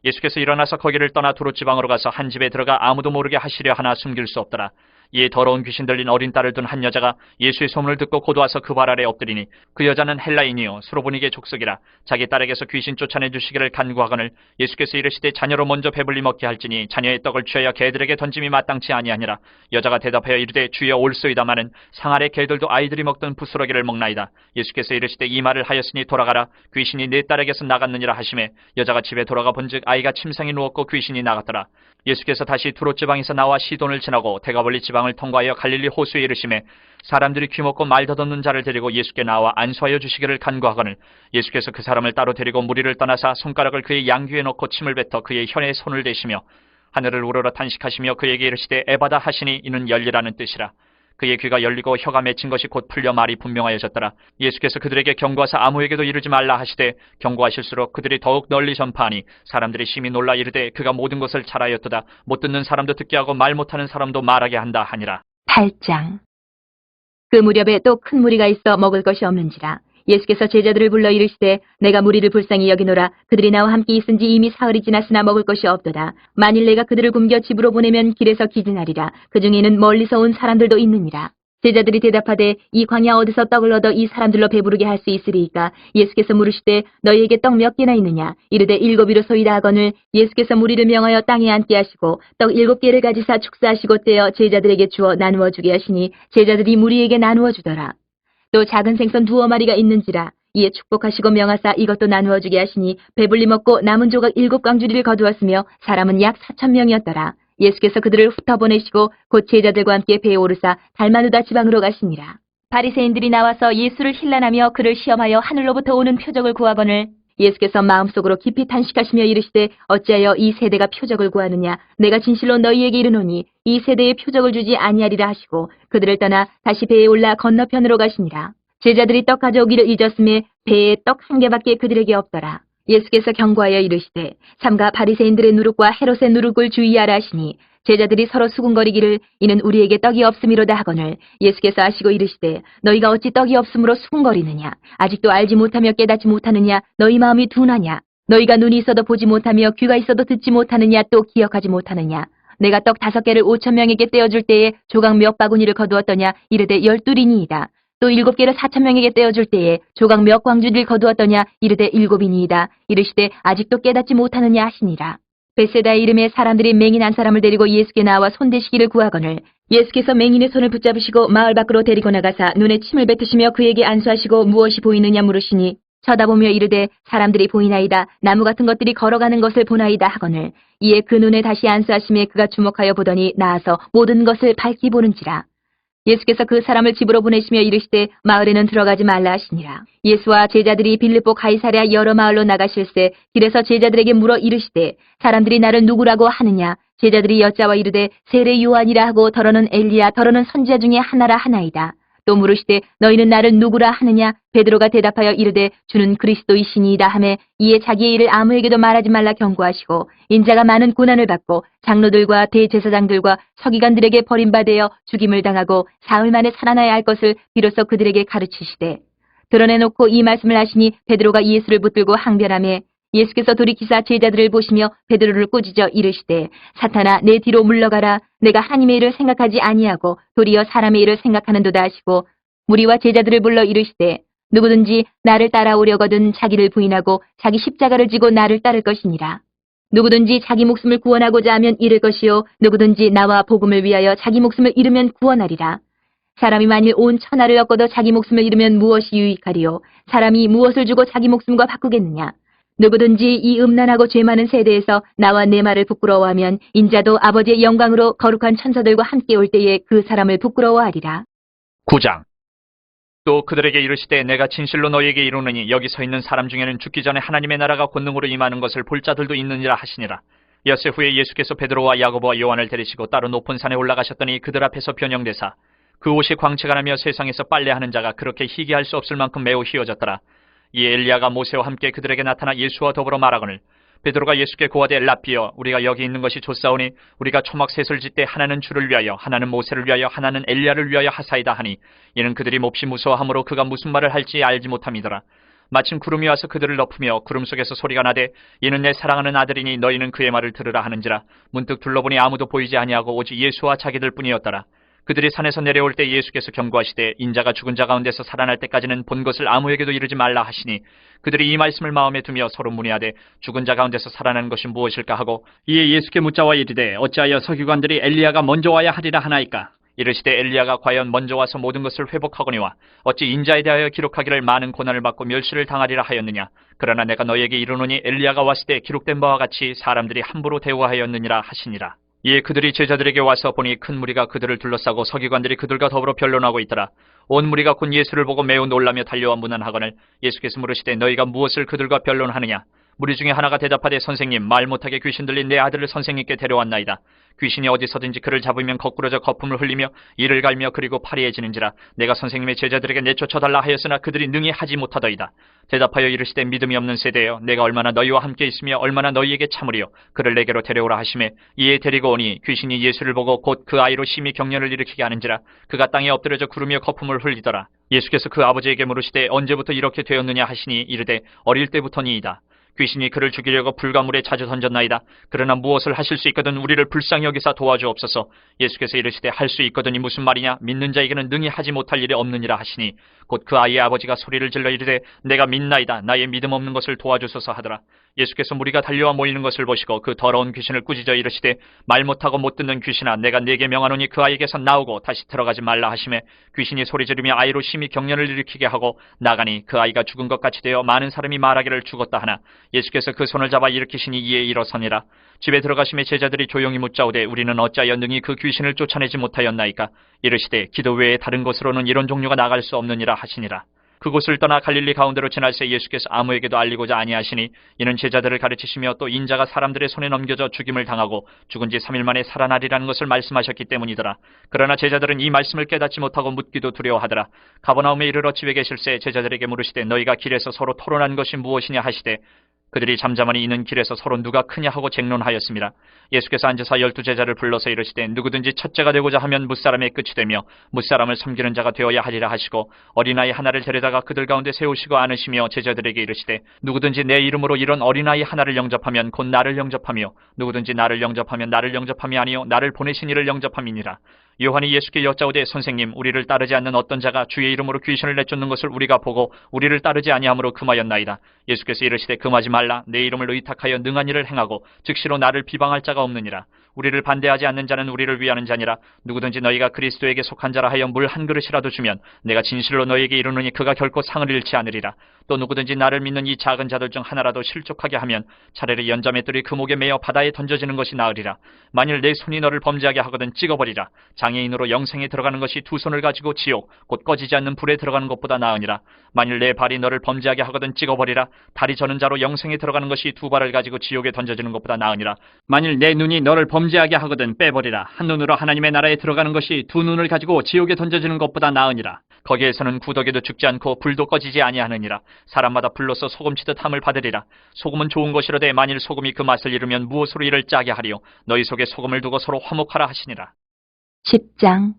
예수께서 일어나서 거기를 떠나 두로 지방으로 가서 한 집에 들어가 아무도 모르게 하시려 하나 숨길 수 없더라. 이에 더러운 귀신 들린 어린 딸을 둔 한 여자가 예수의 소문을 듣고 곧 와서 그 발 아래 엎드리니 그 여자는 헬라인이요 수로보니게 족속이라. 자기 딸에게서 귀신 쫓아내 주시기를 간구하거늘 예수께서 이르시되 자녀로 먼저 배불리 먹게 할지니 자녀의 떡을 취하여 개들에게 던짐이 마땅치 아니하니라. 여자가 대답하여 이르되 주여 올소이다마는 상 아래 개들도 아이들이 먹던 부스러기를 먹나이다. 예수께서 이르시되 이 말을 하였으니 돌아가라. 귀신이 내 딸에게서 나갔느니라 하시매 여자가 집에 돌아가 본즉 아이가 침상에 누웠고 귀신이 나갔더라. 예수께서 다시 두로 지방에서 나와 시돈을 지나고 대가볼리 지방을 통과하여 갈릴리 호수에 이르시매 사람들이 귀먹고 말 더듬는 자를 데리고 예수께 나와 안수하여 주시기를 간구하거늘 예수께서 그 사람을 따로 데리고 무리를 떠나사 손가락을 그의 양귀에 넣고 침을 뱉어 그의 혀에 손을 대시며 하늘을 우러러 탄식하시며 그에게 이르시되 에바다 하시니 이는 열리라는 뜻이라. 그의 귀가 열리고 혀가 맺힌 것이 곧 풀려 말이 분명하여졌더라. 예수께서 그들에게 경고하사 아무에게도 이르지 말라 하시되 경고하실수록 그들이 더욱 널리 전파하니 사람들이 심히 놀라 이르되 그가 모든 것을 잘하였도다. 못 듣는 사람도 듣게 하고 말 못하는 사람도 말하게 한다 하니라. 8장. 그 무렵에 또 큰 무리가 있어 먹을 것이 없는지라. 예수께서 제자들을 불러 이르시되 내가 무리를 불쌍히 여기노라. 그들이 나와 함께 있은지 이미 사흘이 지났으나 먹을 것이 없도다. 만일 내가 그들을 굶겨 집으로 보내면 길에서 기진하리라. 그 중에는 멀리서 온 사람들도 있느니라. 제자들이 대답하되 이 광야 어디서 떡을 얻어 이 사람들로 배부르게 할 수 있으리이까? 예수께서 물으시되 너희에게 떡 몇 개나 있느냐? 이르되 7이로소이다 하거늘 예수께서 무리를 명하여 땅에 앉게 하시고 떡 7개를 가지사 축사하시고 떼어 제자들에게 주어 나누어 주게 하시니 제자들이 무리에게 나누어 주더라. 또 작은 생선 2마리가 있는지라. 이에 축복하시고 명하사 이것도 나누어 주게 하시니 배불리 먹고 남은 조각 7광주리를 거두었으며 사람은 약 4,000명이었더라. 예수께서 그들을 흩어보내시고 곧 제자들과 함께 배에 오르사 달마누다 지방으로 가시니라. 바리새인들이 나와서 예수를 힐난하며 그를 시험하여 하늘로부터 오는 표적을 구하거늘 예수께서 마음속으로 깊이 탄식하시며 이르시되 어찌하여 이 세대가 표적을 구하느냐? 내가 진실로 너희에게 이르노니 이 세대에 표적을 주지 아니하리라 하시고 그들을 떠나 다시 배에 올라 건너편으로 가시니라. 제자들이 떡 가져오기를 잊었음에 배에 떡 1개밖에 그들에게 없더라. 예수께서 경고하여 이르시되 삼가 바리새인들의 누룩과 헤롯의 누룩을 주의하라 하시니 제자들이 서로 수군거리기를 이는 우리에게 떡이 없음이로다 하거늘 예수께서 아시고 이르시되 너희가 어찌 떡이 없음으로 수군거리느냐? 아직도 알지 못하며 깨닫지 못하느냐? 너희 마음이 둔하냐? 너희가 눈이 있어도 보지 못하며 귀가 있어도 듣지 못하느냐? 또 기억하지 못하느냐? 내가 떡 5개를 5,000명에게 떼어줄 때에 조각 몇 바구니를 거두었더냐? 이르되 12이니이다. 또 7개를 4,000명에게 떼어줄 때에 조각 몇 광주리를 거두었더냐? 이르되 7이니이다. 이르시되 아직도 깨닫지 못하느냐 하시니라. 벳세다 이름의 사람들이 맹인 한 사람을 데리고 예수께 나와 손대시기를 구하거늘 예수께서 맹인의 손을 붙잡으시고 마을 밖으로 데리고 나가사 눈에 침을 뱉으시며 그에게 안수하시고 무엇이 보이느냐 물으시니 쳐다보며 이르되 사람들이 보이나이다. 나무 같은 것들이 걸어가는 것을 보나이다 하거늘 이에 그 눈에 다시 안수하심에 그가 주목하여 보더니 나아서 모든 것을 밝히 보는지라. 예수께서 그 사람을 집으로 보내시며 이르시되 마을에는 들어가지 말라 하시니라. 예수와 제자들이 빌립보 가이사랴 여러 마을로 나가실새 길에서 제자들에게 물어 이르시되 사람들이 나를 누구라고 하느냐? 제자들이 여짜와 이르되 세례 요한이라 하고 더러는 엘리야 더러는 선지자 중에 하나라 하나이다. 또 물으시되 너희는 나를 누구라 하느냐? 베드로가 대답하여 이르되 주는 그리스도이시니이다 하매 이에 자기의 일을 아무에게도 말하지 말라 경고하시고 인자가 많은 고난을 받고 장로들과 대제사장들과 서기관들에게 버림받아 죽임을 당하고 사흘 만에 살아나야 할 것을 비로소 그들에게 가르치시되 드러내놓고 이 말씀을 하시니 베드로가 예수를 붙들고 항변하매 예수께서 돌이키사 제자들을 보시며 베드로를 꾸짖어 이르시되 사탄아 내 뒤로 물러가라. 내가 하나님의 일을 생각하지 아니하고 도리어 사람의 일을 생각하는도다 하시고 무리와 제자들을 불러 이르시되 누구든지 나를 따라오려거든 자기를 부인하고 자기 십자가를 지고 나를 따를 것이니라. 누구든지 자기 목숨을 구원하고자 하면 잃을 것이요 누구든지 나와 복음을 위하여 자기 목숨을 잃으면 구원하리라. 사람이 만일 온 천하를 얻고도 자기 목숨을 잃으면 무엇이 유익하리요? 사람이 무엇을 주고 자기 목숨과 바꾸겠느냐? 누구든지 이 음란하고 죄 많은 세대에서 나와 내 말을 부끄러워하면 인자도 아버지의 영광으로 거룩한 천사들과 함께 올 때에 그 사람을 부끄러워하리라. 9장. 또 그들에게 이르시되 내가 진실로 너희에게 이르노니 여기 서 있는 사람 중에는 죽기 전에 하나님의 나라가 권능으로 임하는 것을 볼 자들도 있느니라 하시니라. 엿새 후에 예수께서 베드로와 야고보와 요한을 데리시고 따로 높은 산에 올라가셨더니 그들 앞에서 변형되사 그 옷이 광채가 나며 세상에서 빨래하는 자가 그렇게 희귀할 수 없을 만큼 매우 희어졌더라. 이에 엘리야가 모세와 함께 그들에게 나타나 예수와 더불어 말하거늘 베드로가 예수께 고하되 라피여 우리가 여기 있는 것이 좋사오니 우리가 초막셋을 짓되 하나는 주를 위하여 하나는 모세를 위하여 하나는 엘리야를 위하여 하사이다 하니 이는 그들이 몹시 무서워하므로 그가 무슨 말을 할지 알지 못함이더라. 마침 구름이 와서 그들을 덮으며 구름 속에서 소리가 나되 이는 내 사랑하는 아들이니 너희는 그의 말을 들으라 하는지라. 문득 둘러보니 아무도 보이지 아니하고 오직 예수와 자기들 뿐이었더라. 그들이 산에서 내려올 때 예수께서 경고하시되 인자가 죽은 자 가운데서 살아날 때까지는 본 것을 아무에게도 이르지 말라 하시니 그들이 이 말씀을 마음에 두며 서로 문의하되 죽은 자 가운데서 살아나는 것이 무엇일까 하고 이에 예수께 묻자와 이르되 어찌하여 서기관들이 엘리야가 먼저 와야 하리라 하나이까? 이르시되 엘리야가 과연 먼저 와서 모든 것을 회복하거니와 어찌 인자에 대하여 기록하기를 많은 고난을 받고 멸시를 당하리라 하였느냐? 그러나 내가 너희에게 이르노니 엘리야가 왔을 때 기록된 바와 같이 사람들이 함부로 대우하였느니라 하시니라. 이에 그들이 제자들에게 와서 보니 큰 무리가 그들을 둘러싸고 서기관들이 그들과 더불어 변론하고 있더라. 온 무리가 곧 예수를 보고 매우 놀라며 달려와 문안하거늘 예수께서 물으시되 너희가 무엇을 그들과 변론하느냐? 무리 중에 하나가 대답하되 선생님 말 못하게 귀신 들린 내 아들을 선생님께 데려왔나이다. 귀신이 어디서든지 그를 잡으면 거꾸러져 거품을 흘리며 이를 갈며 그리고 파리해지는지라. 내가 선생님의 제자들에게 내쫓아달라 하였으나 그들이 능히 하지 못하더이다. 대답하여 이르시되 믿음이 없는 세대여 내가 얼마나 너희와 함께 있으며 얼마나 너희에게 참으리요. 그를 내게로 데려오라 하시매 이에 데리고 오니 귀신이 예수를 보고 곧 그 아이로 심히 경련을 일으키게 하는지라. 그가 땅에 엎드려져 구르며 거품을 흘리더라. 예수께서 그 아버지에게 물으시되 언제부터 이렇게 되었느냐 하시니 이르되 어릴 때부터니이다. 귀신이 그를 죽이려고 불가물에 자주 던졌나이다. 그러나 무엇을 하실 수 있거든 우리를 불쌍히 여기사 도와주옵소서. 예수께서 이르시되 할 수 있거든이 무슨 말이냐? 믿는 자에게는 능히 하지 못할 일이 없느니라 하시니 곧 그 아이의 아버지가 소리를 질러 이르되 내가 믿나이다. 나의 믿음 없는 것을 도와주소서 하더라. 예수께서 무리가 달려와 모이는 것을 보시고 그 더러운 귀신을 꾸짖어 이르시되 말 못하고 못 듣는 귀신아 내가 네게 명하노니 그 아이에게서 나오고 다시 들어가지 말라 하시매 귀신이 소리 지르며 아이로 심히 경련을 일으키게 하고 나가니 그 아이가 죽은 것 같이 되어 많은 사람이 말하기를 죽었다 하나 예수께서 그 손을 잡아 일으키시니 이에 일어서니라. 집에 들어가심에 제자들이 조용히 묻자오되 우리는 어찌하여 능히 그 귀신을 쫓아내지 못하였나이까? 이르시되 기도 외에 다른 곳으로는 이런 종류가 나갈 수 없느니라 하시니라. 그곳을 떠나 갈릴리 가운데로 지날새 예수께서 아무에게도 알리고자 아니하시니 이는 제자들을 가르치시며 또 인자가 사람들의 손에 넘겨져 죽임을 당하고 죽은 지 3일 만에 살아나리라는 것을 말씀하셨기 때문이더라. 그러나 제자들은 이 말씀을 깨닫지 못하고 묻기도 두려워하더라. 가버나움에 이르러 집에 계실새 제자들에게 물으시되 너희가 길에서 서로 토론한 것이 무엇이냐 하시되 그들이 잠잠하니 이는 길에서 서로 누가 크냐 하고 쟁론하였습니다. 예수께서 앉으사 12제자를 불러서 이르시되 누구든지 첫째가 되고자 하면 무사람의 끝이 되며 무사람을 섬기는 자가 되어야 하리라 하시고 어린아이 하나를 데려다가 그들 가운데 세우시고 안으시며 제자들에게 이르시되 누구든지 내 이름으로 이런 어린아이 하나를 영접하면 곧 나를 영접하며 누구든지 나를 영접하면 나를 영접함이 아니요 나를 보내신 이를 영접함이니라. 요한이 예수께 여짜오되 선생님 우리를 따르지 않는 어떤 자가 주의 이름으로 귀신을 내쫓는 것을 우리가 보고 우리를 따르지 아니하므로 금하였나이다. 예수께서 이르시되 금하지 말라. 내 이름을 의탁하여 능한 일을 행하고 즉시로 나를 비방할 자가 없느니라. 우리를 반대하지 않는 자는 우리를 위하는 자니라. 누구든지 너희가 그리스도에게 속한 자라 하여 물 한 그릇이라도 주면 내가 진실로 너희에게 이르노니 그가 결코 상을 잃지 않으리라. 또 누구든지 나를 믿는 이 작은 자들 중 하나라도 실족하게 하면 차라리 연자맷돌이 그 목에 매어 바다에 던져지는 것이 나으리라. 만일 내 손이 너를 범죄하게 하거든 찍어버리라. 장애인으로 영생에 들어가는 것이 두 손을 가지고 지옥 곧 꺼지지 않는 불에 들어가는 것보다 나으니라. 만일 내 발이 너를 범죄하게 하거든 찍어버리라. 다리 저는 자로 영생에 들어가는 것이 두 발을 가지고 지옥에 던져지는 것보다 나으니라. 만일 내 눈이 너를 범죄하게 하거든 빼버리라. 한 눈으로 하나님의 나라에 들어가는 것이 두 눈을 가지고 지옥에 던져지는 것보다 나으니라. 거기에서는 구더기도 죽지 않고 불도 꺼지지 아니하느니라. 사람마다 불로서 소금치듯 함을 받으리라. 소금은 좋은 것이로되 만일 소금이 그 맛을 잃으면 무엇으로 이를 짜게 하리요. 너희 속에 소금을 두고 서로 화목하라 하시니라. 10장.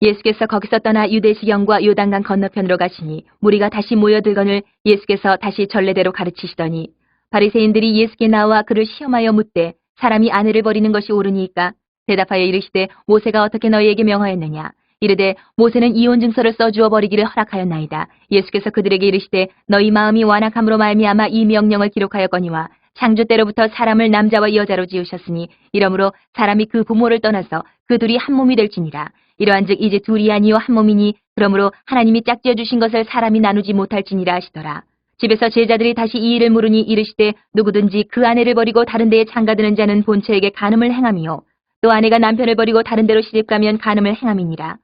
예수께서 거기서 떠나 유대시경과 요단강 건너편으로 가시니 무리가 다시 모여들거늘 예수께서 다시 전례대로 가르치시더니 바리새인들이 예수께 나와 그를 시험하여 묻되 사람이 아내를 버리는 것이 옳으니까 대답하여 이르시되 모세가 어떻게 너희에게 명하였느냐. 이르되 모세는 이혼 증서를 써주어 버리기를 허락하였나이다. 예수께서 그들에게 이르시되 너희 마음이 완악함으로 말미암아 이 명령을 기록하였거니와 창조 때로부터 사람을 남자와 여자로 지으셨으니 이러므로 사람이 그 부모를 떠나서 그 둘이 한 몸이 될지니라. 이러한즉 이제 둘이 아니요 한 몸이니 그러므로 하나님이 짝지어 주신 것을 사람이 나누지 못할지니라 하시더라. 집에서 제자들이 다시 이 일을 물으니 이르시되 누구든지 그 아내를 버리고 다른 데에 장가드는 자는 본처에게 간음을 행함이요 또 아내가 남편을 버리고 다른 데로 시집가면 간음을 행함이니라.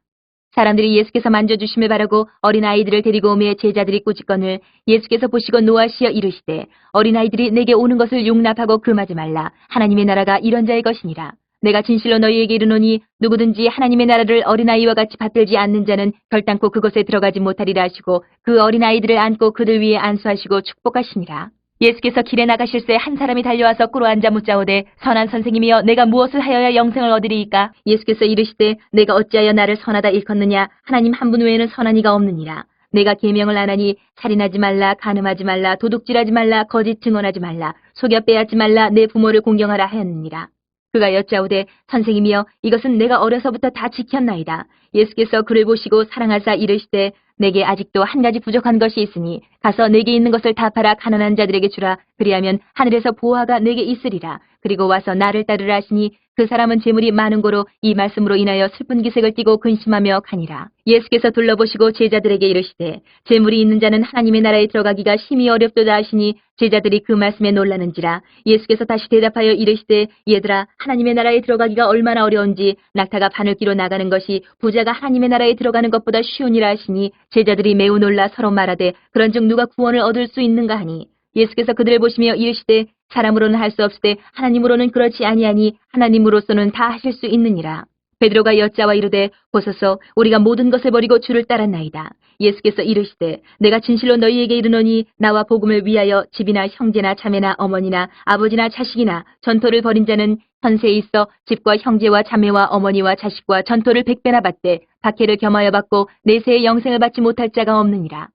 사람들이 예수께서 만져주심을 바라고 어린아이들을 데리고 오매 제자들이 꾸짖거늘 예수께서 보시고 노하시어 이르시되 어린아이들이 내게 오는 것을 용납하고 금하지 말라. 하나님의 나라가 이런 자의 것이니라. 내가 진실로 너희에게 이르노니 누구든지 하나님의 나라를 어린아이와 같이 받들지 않는 자는 결단코 그곳에 들어가지 못하리라 하시고 그 어린아이들을 안고 그들 위에 안수하시고 축복하시니라. 예수께서 길에 나가실새 한 사람이 달려와서 꿇어 앉아 묻자오되 선한 선생님이여 내가 무엇을 하여야 영생을 얻으리이까. 예수께서 이르시되 내가 어찌하여 나를 선하다 일컫느냐. 하나님 한 분 외에는 선한 이가 없느니라. 내가 계명을 안 하니 살인하지 말라, 간음하지 말라, 도둑질하지 말라, 거짓 증언하지 말라, 속여 빼앗지 말라, 내 부모를 공경하라 하였느니라. 그가 여짜오되 선생님이여 이것은 내가 어려서부터 다 지켰나이다. 예수께서 그를 보시고 사랑하사 이르시되 내게 아직도 한 가지 부족한 것이 있으니 가서 내게 있는 것을 다 팔아 가난한 자들에게 주라. 그리하면 하늘에서 보화가 내게 있으리라. 그리고 와서 나를 따르라 하시니 그 사람은 재물이 많은 고로 이 말씀으로 인하여 슬픈 기색을 띠고 근심하며 가니라. 예수께서 둘러보시고 제자들에게 이르시되 재물이 있는 자는 하나님의 나라에 들어가기가 심히 어렵도다 하시니 제자들이 그 말씀에 놀라는지라. 예수께서 다시 대답하여 이르시되 얘들아 하나님의 나라에 들어가기가 얼마나 어려운지 낙타가 바늘기로 나가는 것이 부자가 하나님의 나라에 들어가는 것보다 쉬우니라 하시니 제자들이 매우 놀라 서로 말하되 그런즉 누가 구원을 얻을 수 있는가 하니 예수께서 그들을 보시며 이르시되 사람으로는 할 수 없으되 하나님으로는 그렇지 아니하니 하나님으로서는 다 하실 수 있느니라. 베드로가 여짜와 이르되 보소서 우리가 모든 것을 버리고 주를 따랐나이다. 예수께서 이르시되 내가 진실로 너희에게 이르노니 나와 복음을 위하여 집이나 형제나 자매나 어머니나 아버지나 자식이나 전토를 벌인 자는 현세에 있어 집과 형제와 자매와 어머니와 자식과 전토를 100배나 받되 박해를 겸하여 받고 내세의 영생을 받지 못할 자가 없느니라.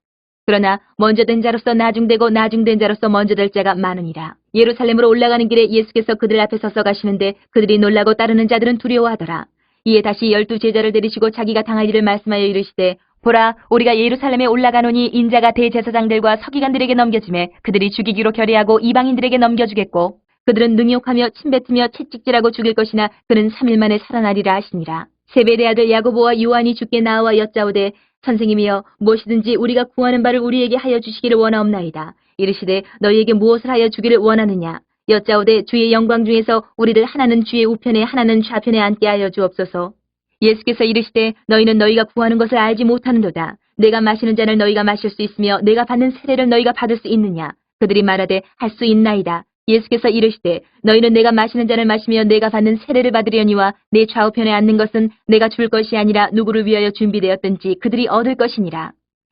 그러나 먼저 된 자로서 나중되고 나중된 자로서 먼저 될 자가 많으니라. 예루살렘으로 올라가는 길에 예수께서 그들 앞에 서서 가시는데 그들이 놀라고 따르는 자들은 두려워하더라. 이에 다시 12 제자를 데리시고 자기가 당할 일을 말씀하여 이르시되 보라 우리가 예루살렘에 올라가노니 인자가 대제사장들과 서기관들에게 넘겨지매 그들이 죽이기로 결의하고 이방인들에게 넘겨주겠고 그들은 능욕하며 침뱉으며 채찍질하고 죽일 것이나 그는 3일 만에 살아나리라 하시니라. 세베대 아들 야고보와 요한이 주께 나와 여짜오되 선생님이여 무엇이든지 우리가 구하는 바를 우리에게 하여 주시기를 원하옵나이다. 이르시되 너희에게 무엇을 하여 주기를 원하느냐. 여짜오되 주의 영광 중에서 우리를 하나는 주의 우편에 하나는 좌편에 앉게 하여 주옵소서. 예수께서 이르시되 너희는 너희가 구하는 것을 알지 못하는도다. 내가 마시는 잔을 너희가 마실 수 있으며 내가 받는 세례를 너희가 받을 수 있느냐. 그들이 말하되 할 수 있나이다. 예수께서 이르시되 너희는 내가 마시는 잔을 마시며 내가 받는 세례를 받으려니와 내 좌우편에 앉는 것은 내가 줄 것이 아니라 누구를 위하여 준비되었든지 그들이 얻을 것이니라.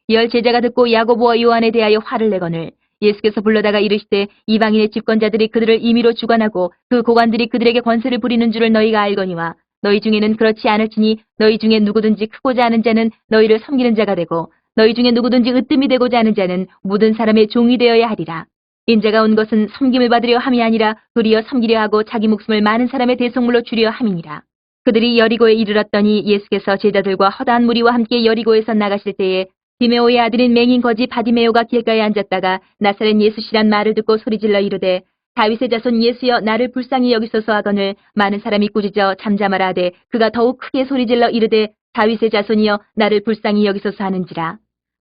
10 제자가 듣고 야고보와 요한에 대하여 화를 내거늘 예수께서 불러다가 이르시되 이방인의 집권자들이 그들을 임의로 주관하고 그 고관들이 그들에게 권세를 부리는 줄을 너희가 알거니와 너희 중에는 그렇지 않을지니 너희 중에 누구든지 크고자 하는 자는 너희를 섬기는 자가 되고 너희 중에 누구든지 으뜸이 되고자 하는 자는 모든 사람의 종이 되어야 하리라. 인자가 온 것은 섬김을 받으려 함이 아니라 도리어 섬기려 하고 자기 목숨을 많은 사람의 대속물로 주려 함이니라. 그들이 여리고에 이르렀더니 예수께서 제자들과 허다한 무리와 함께 여리고에서 나가실 때에 디메오의 아들인 맹인 거지 바디메오가 길가에 앉았다가 나사렛 예수시란 말을 듣고 소리질러 이르되 다윗의 자손 예수여 나를 불쌍히 여기소서 하거늘 많은 사람이 꾸짖어 잠잠하라 하되 그가 더욱 크게 소리질러 이르되 다윗의 자손이여 나를 불쌍히 여기소서 하는지라.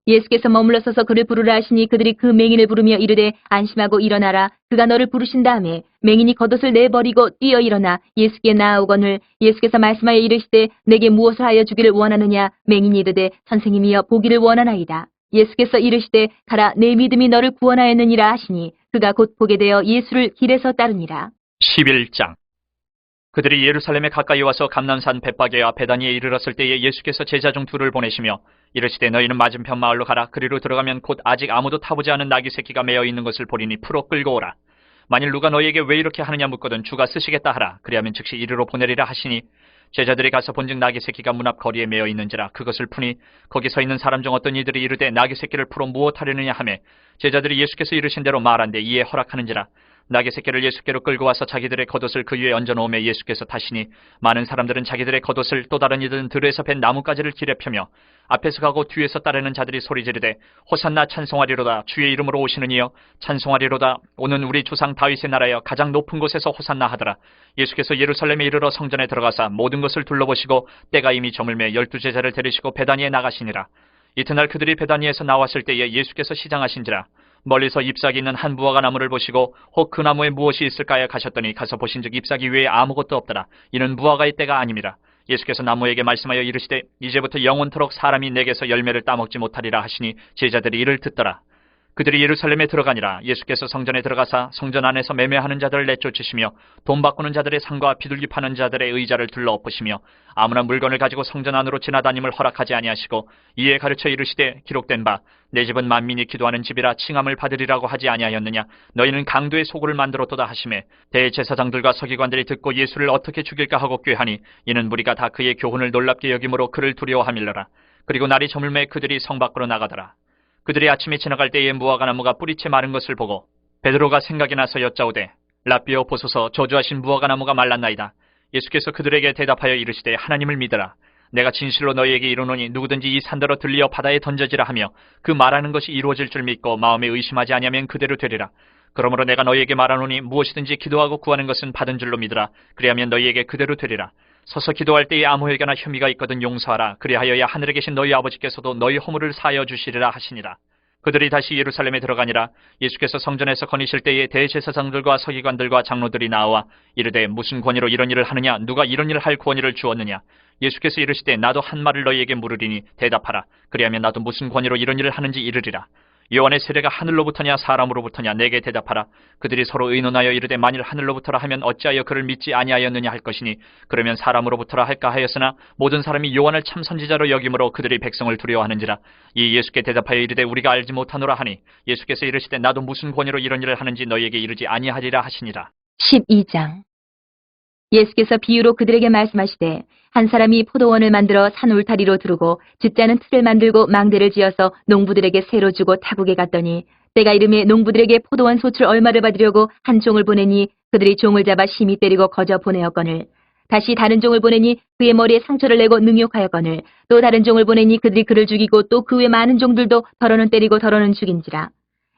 예수께서 머물러 서서 그를 부르라 하시니 그들이 그 맹인을 부르며 이르되 안심하고 일어나라. 그가 너를 부르신 다음에 맹인이 겉옷을 내버리고 뛰어 일어나 예수께 나아오거늘 예수께서 말씀하여 이르시되 내게 무엇을 하여 주기를 원하느냐. 맹인이 이르되 선생님이여 보기를 원하나이다. 예수께서 이르시되 가라 내 믿음이 너를 구원하였느니라 하시니 그가 곧 보게 되어 예수를 길에서 따르니라. 11장. 그들이 예루살렘에 가까이 와서 감난산 벳바게와 베다니에 이르렀을 때에 예수께서 제자 중 둘을 보내시며 이르시되 너희는 맞은편 마을로 가라. 그리로 들어가면 곧 아직 아무도 타보지 않은 나귀 새끼가 매어 있는 것을 보리니 풀어 끌고 오라. 만일 누가 너희에게 왜 이렇게 하느냐 묻거든 주가 쓰시겠다 하라. 그리하면 즉시 이리로 보내리라 하시니 제자들이 가서 본즉 나귀 새끼가 문 앞 거리에 매어 있는지라. 그것을 푸니 거기 서 있는 사람 중 어떤 이들이 이르되 나귀 새끼를 풀어 무엇하려느냐 하매 제자들이 예수께서 이르신 대로 말한데 이에 허락하는지라. 나귀 새끼를 예수께로 끌고 와서 자기들의 겉옷을 그 위에 얹어 놓으며 예수께서 타시니 많은 사람들은 자기들의 겉옷을 또 다른 이들은 들에서 벤 나뭇가지를 길에 펴며 앞에서 가고 뒤에서 따르는 자들이 소리 지르되 호산나 찬송하리로다. 주의 이름으로 오시는 이여 찬송하리로다. 오는 우리 조상 다윗의 나라여 가장 높은 곳에서 호산나 하더라. 예수께서 예루살렘에 이르러 성전에 들어가사 모든 것을 둘러보시고 때가 이미 저물매 12제자를 데리시고 베다니에 나가시니라. 이튿날 그들이 베다니에서 나왔을 때에 예수께서 시장하신지라. 멀리서 잎사귀 있는 한 무화과 나무를 보시고 혹 그 나무에 무엇이 있을까요 가셨더니 가서 보신즉 잎사귀 외에 아무것도 없더라. 이는 무화과의 때가 아님이라. 예수께서 나무에게 말씀하여 이르시되 이제부터 영원토록 사람이 내게서 열매를 따먹지 못하리라 하시니 제자들이 이를 듣더라. 그들이 예루살렘에 들어가니라. 예수께서 성전에 들어가사 성전 안에서 매매하는 자들을 내쫓으시며 돈 바꾸는 자들의 상과 비둘기 파는 자들의 의자를 둘러 엎으시며 아무나 물건을 가지고 성전 안으로 지나다님을 허락하지 아니하시고 이에 가르쳐 이르시되 기록된 바 내 집은 만민이 기도하는 집이라 칭함을 받으리라고 하지 아니하였느냐. 너희는 강도의 소굴을 만들었도다 하시매 대제사장들과 서기관들이 듣고 예수를 어떻게 죽일까 하고 꾀하니 이는 무리가 다 그의 교훈을 놀랍게 여김으로 그를 두려워함일러라. 그리고 날이 저물매 그들이 성 밖으로 나가더라. 그들이 아침에 지나갈 때에 무화과 나무가 뿌리채 마른 것을 보고 베드로가 생각이 나서 여짜오되 라삐여 보소서 저주하신 무화과 나무가 말랐나이다. 예수께서 그들에게 대답하여 이르시되 하나님을 믿으라. 내가 진실로 너희에게 이르노니 누구든지 이 산더러 들리어 바다에 던져지라 하며 그 말하는 것이 이루어질 줄 믿고 마음에 의심하지 아니하면 그대로 되리라. 그러므로 내가 너희에게 말하노니 무엇이든지 기도하고 구하는 것은 받은 줄로 믿으라. 그리하면 너희에게 그대로 되리라. 서서 기도할 때에 아무에게나 혐의가 있거든 용서하라. 그리하여야 하늘에 계신 너희 아버지께서도 너희 허물을 사하여 주시리라 하시니라. 그들이 다시 예루살렘에 들어가니라. 예수께서 성전에서 거니실 때에 대제사장들과 서기관들과 장로들이 나와 이르되 무슨 권위로 이런 일을 하느냐. 누가 이런 일을 할 권위를 주었느냐. 예수께서 이르시되 나도 한 말을 너희에게 물으리니 대답하라. 그리하면 나도 무슨 권위로 이런 일을 하는지 이르리라. 요한의 세례가 하늘로부터냐 사람으로부터냐 내게 대답하라. 그들이 서로 의논하여 이르되 만일 하늘로부터라 하면 어찌하여 그를 믿지 아니하였느냐 할 것이니 그러면 사람으로부터라 할까 하였으나 모든 사람이 요한을 참 선지자로 여김으로 그들이 백성을 두려워하는지라. 이 예수께 대답하여 이르되 우리가 알지 못하노라 하니 예수께서 이르시되 나도 무슨 권위로 이런 일을 하는지 너희에게 이르지 아니하리라 하시니라. 12장. 예수께서 비유로 그들에게 말씀하시되 한 사람이 포도원을 만들어 산 울타리로 두르고 즙자는 틀을 만들고 망대를 지어서 농부들에게 새로 주고 타국에 갔더니 때가 이름에 농부들에게 포도원 소출 얼마를 받으려고 한 종을 보내니 그들이 종을 잡아 심히 때리고 거저 보내었거늘 다시 다른 종을 보내니 그의 머리에 상처를 내고 능욕하였거늘 또 다른 종을 보내니 그들이 그를 죽이고 또 그 외 많은 종들도 더러는 때리고 더러는 죽인지라.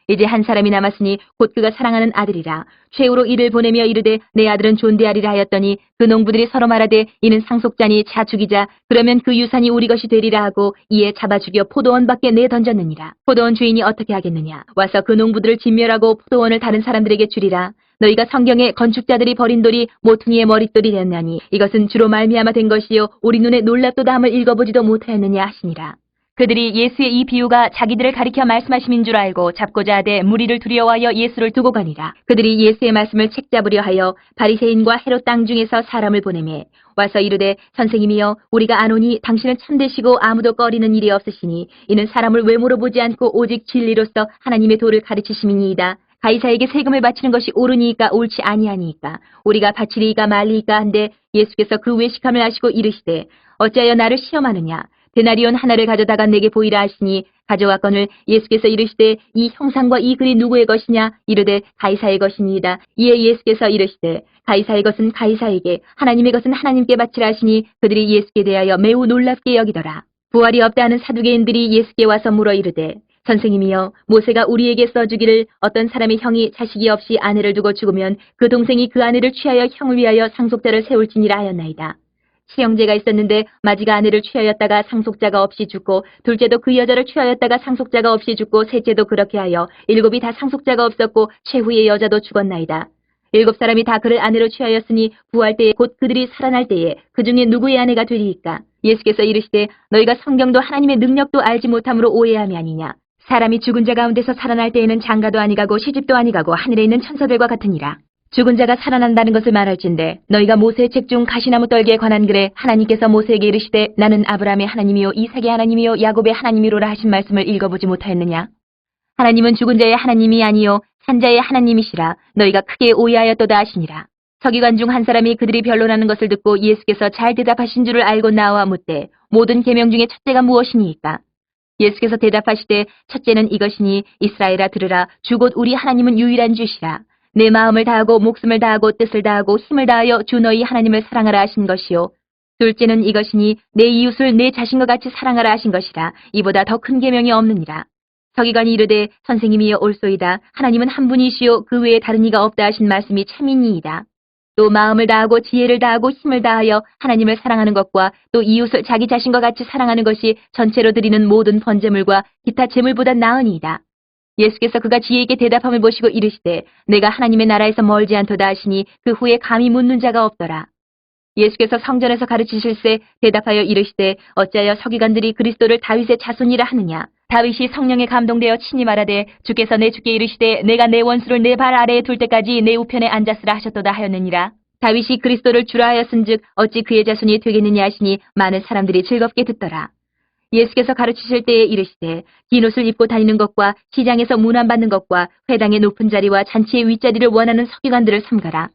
이제 한 사람이 남았으니 곧 그가 사랑하는 아들이라. 최후로 이를 보내며 이르되 내 아들은 존대하리라 하였더니 그 농부들이 서로 말하되 이는 상속자니 자 죽이자. 그러면 그 유산이 우리 것이 되리라 하고 이에 잡아 죽여 포도원 밖에 내던졌느니라. 포도원 주인이 어떻게 하겠느냐. 와서 그 농부들을 진멸하고 포도원을 다른 사람들에게 주리라. 너희가 성경에 건축자들이 버린 돌이 모퉁이의 머릿돌이 되었나니 이것은 주로 말미암아 된 것이요 우리 눈에 놀랍도다 함을 읽어보지도 못하였느냐 하시니라. 그들이 예수의 이 비유가 자기들을 가리켜 말씀하심인 줄 알고 잡고자 하되 무리를 두려워하여 예수를 두고 가니라. 그들이 예수의 말씀을 책잡으려 하여 바리새인과 헤롯 땅 중에서 사람을 보내매 와서 이르되 선생님이여 우리가 아노니 당신은 참되시고 아무도 꺼리는 일이 없으시니 이는 사람을 외모로 보지 않고 오직 진리로서 하나님의 도를 가르치심이니이다. 가이사에게 세금을 바치는 것이 옳으니까 옳지 아니하니까 우리가 바치리이까 말리이까 한데 예수께서 그 외식함을 아시고 이르시되 어찌하여 나를 시험하느냐. 데나리온 하나를 가져다가 내게 보이라 하시니 가져왔거늘 예수께서 이르시되 이 형상과 이 글이 누구의 것이냐. 이르되 가이사의 것이니이다. 이에 예수께서 이르시되 가이사의 것은 가이사에게 하나님의 것은 하나님께 바치라 하시니 그들이 예수께 대하여 매우 놀랍게 여기더라. 부활이 없다 하는 사두개인들이 예수께 와서 물어 이르되 선생님이여 모세가 우리에게 써주기를 어떤 사람의 형이 자식이 없이 아내를 두고 죽으면 그 동생이 그 아내를 취하여 형을 위하여 상속자를 세울지니라 하였나이다. 시형제가 있었는데 마지가 아내를 취하였다가 상속자가 없이 죽고 둘째도 그 여자를 취하였다가 상속자가 없이 죽고 셋째도 그렇게 하여 일곱이 다 상속자가 없었고 최후의 여자도 죽었나이다. 일곱 사람이 다 그를 아내로 취하였으니 부활 때에 곧 그들이 살아날 때에 그 중에 누구의 아내가 되리이까. 예수께서 이르시되 너희가 성경도 하나님의 능력도 알지 못함으로 오해함이 아니냐. 사람이 죽은 자 가운데서 살아날 때에는 장가도 아니가고 시집도 아니가고 하늘에 있는 천사들과 같으니라. 죽은 자가 살아난다는 것을 말할진대 너희가 모세의 책 중 가시나무 떨기에 관한 글에 하나님께서 모세에게 이르시되 나는 아브라함의 하나님이요 이삭의 하나님이요 야곱의 하나님이로라 하신 말씀을 읽어보지 못하였느냐? 하나님은 죽은 자의 하나님이 아니요 산자의 하나님이시라 너희가 크게 오해하였도다 하시니라. 서기관 중 한 사람이 그들이 변론하는 것을 듣고 예수께서 잘 대답하신 줄을 알고 나와 묻되 모든 계명 중에 첫째가 무엇이니이까? 예수께서 대답하시되 첫째는 이것이니 이스라엘아 들으라 주 곧 우리 하나님은 유일한 주시라. 내 마음을 다하고 목숨을 다하고 뜻을 다하고 힘을 다하여 주 너희 하나님을 사랑하라 하신 것이요. 둘째는 이것이니 내 이웃을 내 자신과 같이 사랑하라 하신 것이라. 이보다 더 큰 계명이 없느니라. 서기관이 이르되 선생님이여 옳소이다. 하나님은 한 분이시요 그 외에 다른 이가 없다 하신 말씀이 참이니이다. 또 마음을 다하고 지혜를 다하고 힘을 다하여 하나님을 사랑하는 것과 또 이웃을 자기 자신과 같이 사랑하는 것이 전체로 드리는 모든 번제물과 기타 제물보다 나으니이다. 예수께서 그가 지혜 있게 대답함을 보시고 이르시되 내가 하나님의 나라에서 멀지 않도다 하시니 그 후에 감히 묻는 자가 없더라. 예수께서 성전에서 가르치실세 대답하여 이르시되 어찌하여 서기관들이 그리스도를 다윗의 자손이라 하느냐? 다윗이 성령에 감동되어 친히 말하되 주께서 내 주께 이르시되 내가 내 원수를 내 발 아래에 둘 때까지 내 우편에 앉았으라 하셨도다 하였느니라. 다윗이 그리스도를 주라 하였은즉 어찌 그의 자손이 되겠느냐 하시니 많은 사람들이 즐겁게 듣더라. 예수께서 가르치실 때에 이르시되 긴 옷을 입고 다니는 것과 시장에서 문안받는 것과 회당의 높은 자리와 잔치의 윗자리를 원하는 서기관들을 삼가라.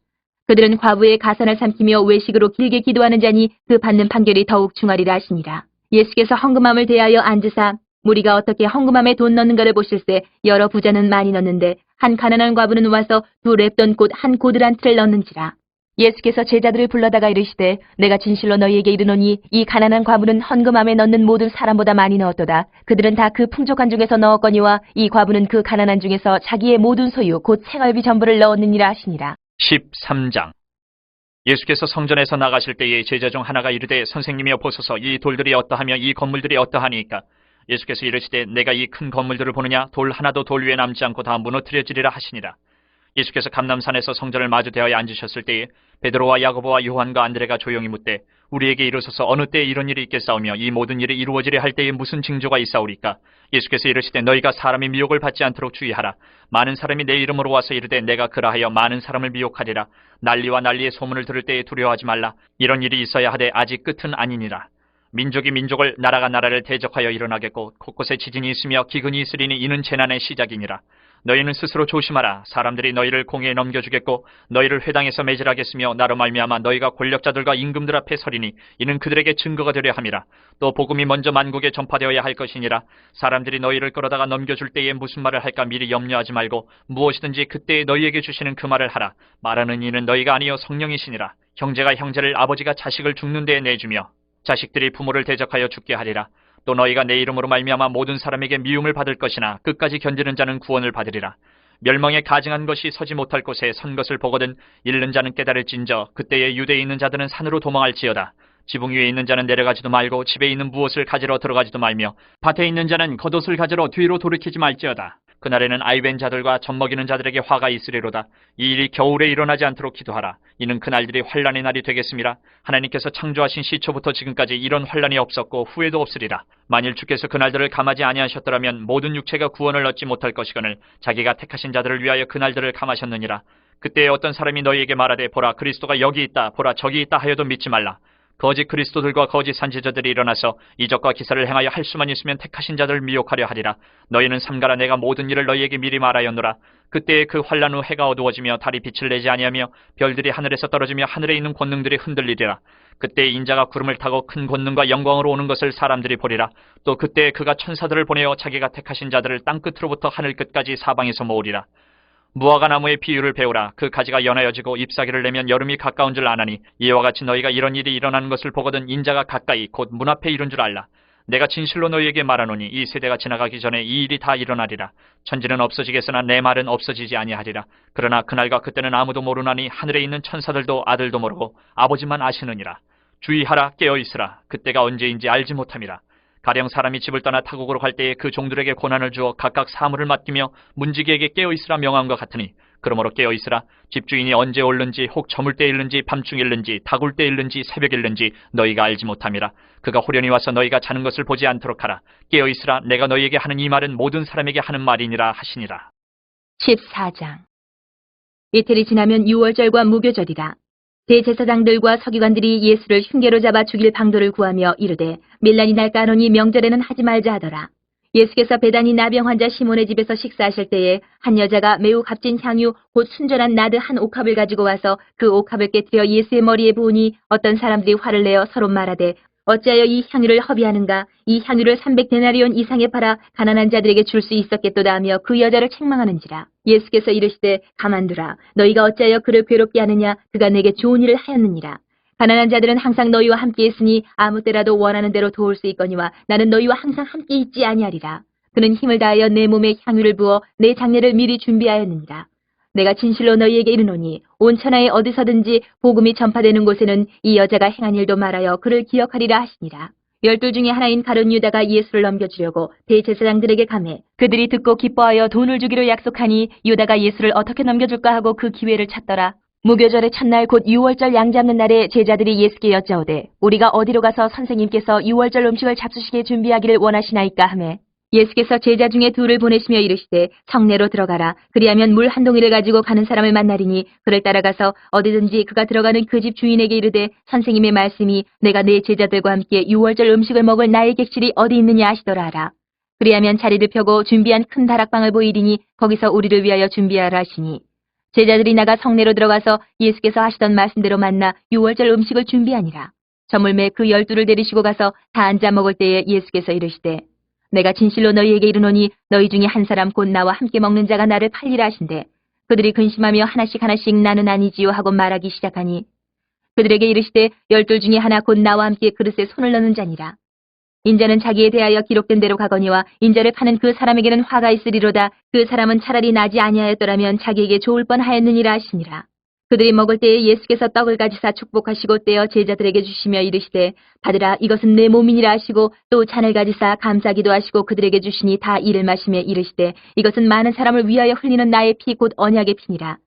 그들은 과부의 가산을 삼키며 외식으로 길게 기도하는 자니 그 받는 판결이 더욱 중하리라 하시니라. 예수께서 헌금함을 대하여 앉으사 무리가 어떻게 헌금함에 돈 넣는가를 보실세 여러 부자는 많이 넣는데 한 가난한 과부는 와서 두 렙돈 곧 한 고들 한 틀을 넣는지라. 예수께서 제자들을 불러다가 이르시되 내가 진실로 너희에게 이르노니 이 가난한 과부는 헌금함에 넣는 모든 사람보다 많이 넣었도다. 그들은 다 그 풍족한 중에서 넣었거니와 이 과부는 그 가난한 중에서 자기의 모든 소유 곧 생활비 전부를 넣었느니라 하시니라. 13장. 예수께서 성전에서 나가실 때에 제자 중 하나가 이르되 선생님이여 보소서 이 돌들이 어떠하며 이 건물들이 어떠하니까? 예수께서 이르시되 내가 이 큰 건물들을 보느냐? 돌 하나도 돌 위에 남지 않고 다 무너뜨려지리라 하시니라. 예수께서 감람산에서 성전을 마주 대하여 앉으셨을 때에 베드로와 야고보와 요한과 안드레가 조용히 묻되 우리에게 이르소서 어느 때에 이런 일이 있겠사오며 이 모든 일이 이루어지려 할 때에 무슨 징조가 있사오리까? 예수께서 이르시되 너희가 사람의 미혹을 받지 않도록 주의하라. 많은 사람이 내 이름으로 와서 이르되 내가 그라하여 많은 사람을 미혹하리라. 난리와 난리의 소문을 들을 때에 두려워하지 말라. 이런 일이 있어야 하되 아직 끝은 아니니라. 민족이 민족을 나라가 나라를 대적하여 일어나겠고 곳곳에 지진이 있으며 기근이 있으리니 이는 재난의 시작이니라. 너희는 스스로 조심하라. 사람들이 너희를 공회에 넘겨주겠고 너희를 회당에서 매질하겠으며 나로 말미암아 너희가 권력자들과 임금들 앞에 서리니 이는 그들에게 증거가 되려 함이라. 또 복음이 먼저 만국에 전파되어야 할 것이니라. 사람들이 너희를 끌어다가 넘겨줄 때에 무슨 말을 할까 미리 염려하지 말고 무엇이든지 그때에 너희에게 주시는 그 말을 하라. 말하는 이는 너희가 아니요 성령이시니라. 형제가 형제를 아버지가 자식을 죽는 데에 내주며 자식들이 부모를 대적하여 죽게 하리라. 또 너희가 내 이름으로 말미암아 모든 사람에게 미움을 받을 것이나 끝까지 견디는 자는 구원을 받으리라. 멸망에 가증한 것이 서지 못할 곳에 선 것을 보거든 잃는 자는 깨달을진저 그때에 유대에 있는 자들은 산으로 도망할지어다. 지붕 위에 있는 자는 내려가지도 말고 집에 있는 무엇을 가지러 들어가지도 말며 밭에 있는 자는 겉옷을 가지러 뒤로 돌이키지 말지어다. 그날에는 아이벤 자들과 젖먹이는 자들에게 화가 있으리로다. 이 일이 겨울에 일어나지 않도록 기도하라. 이는 그날들이 환란의 날이 되겠습니다. 하나님께서 창조하신 시초부터 지금까지 이런 환란이 없었고 후에도 없으리라. 만일 주께서 그날들을 감하지 아니하셨더라면 모든 육체가 구원을 얻지 못할 것이거늘 자기가 택하신 자들을 위하여 그날들을 감하셨느니라. 그때에 어떤 사람이 너희에게 말하되 보라 그리스도가 여기 있다 보라 저기 있다 하여도 믿지 말라. 거짓 그리스도들과 거짓 선지자들이 일어나서 이적과 기사를 행하여 할 수만 있으면 택하신 자들을 미혹하려 하리라. 너희는 삼가라. 내가 모든 일을 너희에게 미리 말하였노라. 그때에 그 환란 후 해가 어두워지며 달이 빛을 내지 아니하며 별들이 하늘에서 떨어지며 하늘에 있는 권능들이 흔들리리라. 그때 인자가 구름을 타고 큰 권능과 영광으로 오는 것을 사람들이 보리라. 또 그때 그가 천사들을 보내어 자기가 택하신 자들을 땅 끝으로부터 하늘 끝까지 사방에서 모으리라. 무화과 나무의 비유를 배우라. 그 가지가 연하여지고 잎사귀를 내면 여름이 가까운 줄 아나니 이와 같이 너희가 이런 일이 일어나는 것을 보거든 인자가 가까이 곧 문 앞에 이른 줄 알라. 내가 진실로 너희에게 말하노니 이 세대가 지나가기 전에 이 일이 다 일어나리라. 천지는 없어지겠으나 내 말은 없어지지 아니하리라. 그러나 그날과 그때는 아무도 모르나니 하늘에 있는 천사들도 아들도 모르고 아버지만 아시느니라. 주의하라. 깨어있으라. 그때가 언제인지 알지 못함이라. 가령 사람이 집을 떠나 타국으로 갈 때에 그 종들에게 고난을 주어 각각 사물을 맡기며 문지기에게 깨어있으라 명함과 같으니 그러므로 깨어있으라. 집주인이 언제 올는지 혹 저물 때 일는지 밤중 일는지 다굴 때 일는지 새벽 일는지 너희가 알지 못함이라. 그가 호련히 와서 너희가 자는 것을 보지 않도록 하라. 깨어있으라. 내가 너희에게 하는 이 말은 모든 사람에게 하는 말이니라 하시니라. 14장. 이틀이 지나면 유월절과 무교절이라. 대제사장들과 서기관들이 예수를 흉계로 잡아 죽일 방도를 구하며 이르되 밀란이 날까 하노니 명절에는 하지 말자 하더라. 예수께서 베다니 나병 환자 시몬의 집에서 식사하실 때에 한 여자가 매우 값진 향유 곧 순전한 나드 한 옥합을 가지고 와서 그 옥합을 깨뜨려 예수의 머리에 부으니 어떤 사람들이 화를 내어 서로 말하되 어찌하여 이 향유를 허비하는가? 이 향유를 300데나리온 이상에 팔아 가난한 자들에게 줄 수 있었겠도다 하며 그 여자를 책망하는지라. 예수께서 이르시되 가만두라. 너희가 어찌하여 그를 괴롭게 하느냐? 그가 내게 좋은 일을 하였느니라. 가난한 자들은 항상 너희와 함께 있으니 아무 때라도 원하는 대로 도울 수 있거니와 나는 너희와 항상 함께 있지 아니하리라. 그는 힘을 다하여 내 몸에 향유를 부어 내 장례를 미리 준비하였느니라. 내가 진실로 너희에게 이르노니 온 천하에 어디서든지 복음이 전파되는 곳에는 이 여자가 행한 일도 말하여 그를 기억하리라 하시니라. 12 중에 하나인 가룟 유다가 예수를 넘겨주려고 대제사장들에게 가매 그들이 듣고 기뻐하여 돈을 주기로 약속하니 유다가 예수를 어떻게 넘겨줄까 하고 그 기회를 찾더라. 무교절의 첫날 곧 유월절 양 잡는 날에 제자들이 예수께 여짜오되 우리가 어디로 가서 선생님께서 유월절 음식을 잡수시게 준비하기를 원하시나이까 하매 예수께서 제자 중에 둘을 보내시며 이르시되 성내로 들어가라. 그리하면 물 한 동이를 가지고 가는 사람을 만나리니 그를 따라가서 어디든지 그가 들어가는 그 집 주인에게 이르되 선생님의 말씀이 내가 내 제자들과 함께 유월절 음식을 먹을 나의 객실이 어디 있느냐 하시더라 하라. 그리하면 자리를 펴고 준비한 큰 다락방을 보이리니 거기서 우리를 위하여 준비하라 하시니 제자들이 나가 성내로 들어가서 예수께서 하시던 말씀대로 만나 유월절 음식을 준비하니라. 저물매 그 12를 데리시고 가서 다 앉아 먹을 때에 예수께서 이르시되 내가 진실로 너희에게 이르노니 너희 중에 한 사람 곧 나와 함께 먹는 자가 나를 팔리라 하신대 그들이 근심하며 하나씩 나는 아니지요 하고 말하기 시작하니 그들에게 이르시되 12 중에 하나 곧 나와 함께 그릇에 손을 넣는 자니라. 인자는 자기에 대하여 기록된 대로 가거니와 인자를 파는 그 사람에게는 화가 있으리로다. 그 사람은 차라리 나지 아니하였더라면 자기에게 좋을 뻔하였느니라 하시니라. 그들이 먹을 때에 예수께서 떡을 가지사 축복하시고 떼어 제자들에게 주시며 이르시되 받으라 이것은 내 몸이니라 하시고 또 잔을 가지사 감사기도 하시고 그들에게 주시니 다 이를 마시며 이르시되 이것은 많은 사람을 위하여 흘리는 나의 피 곧 언약의 피니라.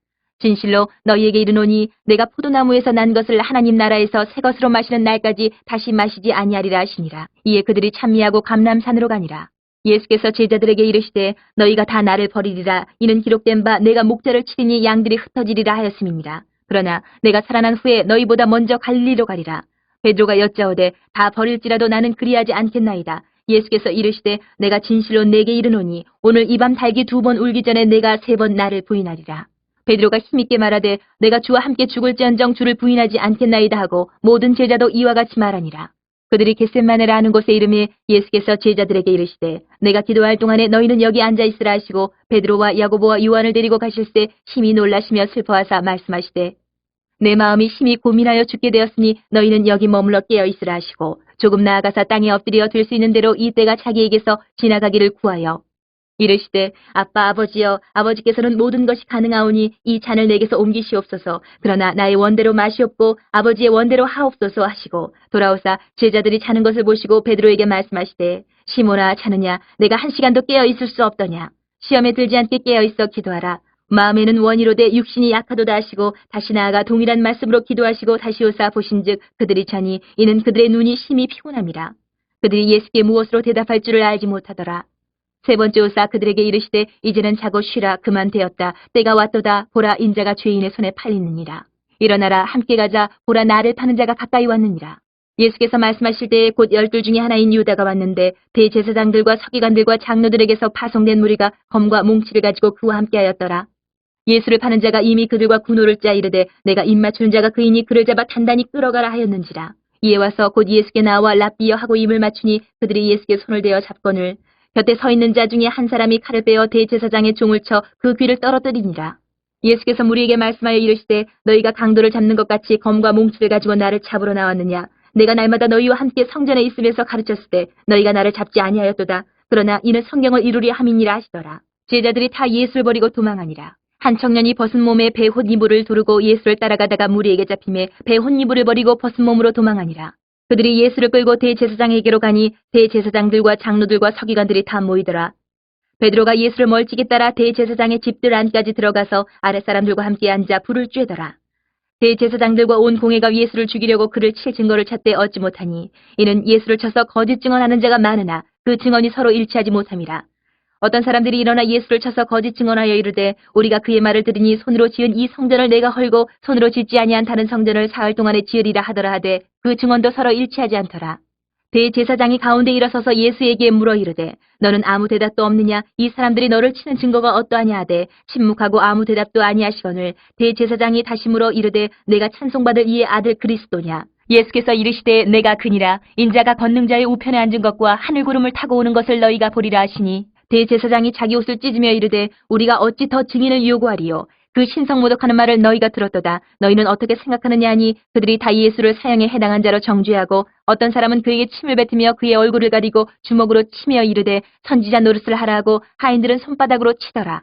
진실로 너희에게 이르노니 내가 포도나무에서 난 것을 하나님 나라에서 새 것으로 마시는 날까지 다시 마시지 아니하리라 하시니라. 이에 그들이 찬미하고 감람산으로 가니라. 예수께서 제자들에게 이르시되 너희가 다 나를 버리리라. 이는 기록된 바 내가 목자를 치리니 양들이 흩어지리라 하였음이니라. 그러나 내가 살아난 후에 너희보다 먼저 갈릴리로 가리라. 베드로가 여짜오되 다 버릴지라도 나는 그리하지 않겠나이다. 예수께서 이르시되 내가 진실로 내게 이르노니 오늘 이 밤 달기 2번 울기 전에 내가 3번 나를 부인하리라. 베드로가 힘있게 말하되 내가 주와 함께 죽을지언정 주를 부인하지 않겠나이다 하고 모든 제자도 이와 같이 말하니라. 그들이 겟셋마네라 하는 곳에 이르매 예수께서 제자들에게 이르시되 내가 기도할 동안에 너희는 여기 앉아 있으라 하시고 베드로와 야고보와 요한을 데리고 가실새 심히 놀라시며 슬퍼하사 말씀하시되 내 마음이 심히 고민하여 죽게 되었으니 너희는 여기 머물러 깨어 있으라 하시고 조금 나아가사 땅에 엎드려 될 수 있는 대로 이 때가 자기에게서 지나가기를 구하여 이르시되 아빠 아버지여 아버지께서는 모든 것이 가능하오니 이 잔을 내게서 옮기시옵소서. 그러나 나의 원대로 마시옵고 아버지의 원대로 하옵소서 하시고 돌아오사 제자들이 자는 것을 보시고 베드로에게 말씀하시되 시몬아 자느냐 내가 1시간도 깨어 있을 수 없더냐. 시험에 들지 않게 깨어 있어 기도하라. 마음에는 원이로되 육신이 약하도다 하시고 다시 나아가 동일한 말씀으로 기도하시고 다시 오사 보신즉 그들이 자니 이는 그들의 눈이 심히 피곤함이라. 그들이 예수께 무엇으로 대답할 줄을 알지 못하더라. 3번째 오사 그들에게 이르시되 이제는 자고 쉬라. 그만 되었다. 때가 왔도다. 보라 인자가 죄인의 손에 팔리느니라. 일어나라 함께 가자. 보라 나를 파는 자가 가까이 왔느니라. 예수께서 말씀하실 때에 곧 12 중에 하나인 유다가 왔는데 대제사장들과 서기관들과 장로들에게서 파송된 무리가 검과 몽치를 가지고 그와 함께하였더라. 예수를 파는 자가 이미 그들과 군호를 짜 이르되 내가 입맞추는 자가 그이니 그를 잡아 단단히 끌어가라 하였는지라. 이에 와서 곧 예수께 나와 랍비여 하고 입을 맞추니 그들이 예수께 손을 대어 잡거늘 곁에 서 있는 자 중에 한 사람이 칼을 빼어 대제사장의 종을 쳐 그 귀를 떨어뜨리니라. 예수께서 무리에게 말씀하여 이르시되 너희가 강도를 잡는 것 같이 검과 몽치를 가지고 나를 잡으러 나왔느냐. 내가 날마다 너희와 함께 성전에 있으면서 가르쳤을 때 너희가 나를 잡지 아니하였도다. 그러나 이는 성경을 이루리 함이니라 하시더라. 제자들이 다 예수를 버리고 도망하니라. 한 청년이 벗은 몸에 배 홑이불을 두르고 예수를 따라가다가 무리에게 잡히매 배 홑이불을 버리고 벗은 몸으로 도망하니라. 그들이 예수를 끌고 대제사장에게로 가니 대제사장들과 장로들과 서기관들이 다 모이더라. 베드로가 예수를 멀찍이 따라 대제사장의 집들 안까지 들어가서 아랫사람들과 함께 앉아 불을 쬐더라. 대제사장들과 온 공회가 예수를 죽이려고 그를 칠 증거를 찾되 얻지 못하니 이는 예수를 쳐서 거짓 증언하는 자가 많으나 그 증언이 서로 일치하지 못함이라. 어떤 사람들이 일어나 예수를 쳐서 거짓 증언하여 이르되 우리가 그의 말을 들으니 손으로 지은 이 성전을 내가 헐고 손으로 짓지 아니한 다른 성전을 사흘 동안에 지으리라 하더라 하되 그 증언도 서로 일치하지 않더라. 대제사장이 가운데 일어서서 예수에게 물어 이르되 너는 아무 대답도 없느냐? 이 사람들이 너를 치는 증거가 어떠하냐 하되 침묵하고 아무 대답도 아니하시거늘 대제사장이 다시 물어 이르되 내가 찬송받을 이의 아들 그리스도냐? 예수께서 이르시되 내가 그니라. 인자가 권능자의 우편에 앉은 것과 하늘구름을 타고 오는 것을 너희가 보리라 하시니 대제사장이 자기 옷을 찢으며 이르되 우리가 어찌 더 증인을 요구하리요? 그 신성모독하는 말을 너희가 들었도다. 너희는 어떻게 생각하느냐 하니 그들이 다 예수를 사형에 해당한 자로 정죄하고 어떤 사람은 그에게 침을 뱉으며 그의 얼굴을 가리고 주먹으로 치며 이르되 선지자 노릇을 하라 하고 하인들은 손바닥으로 치더라.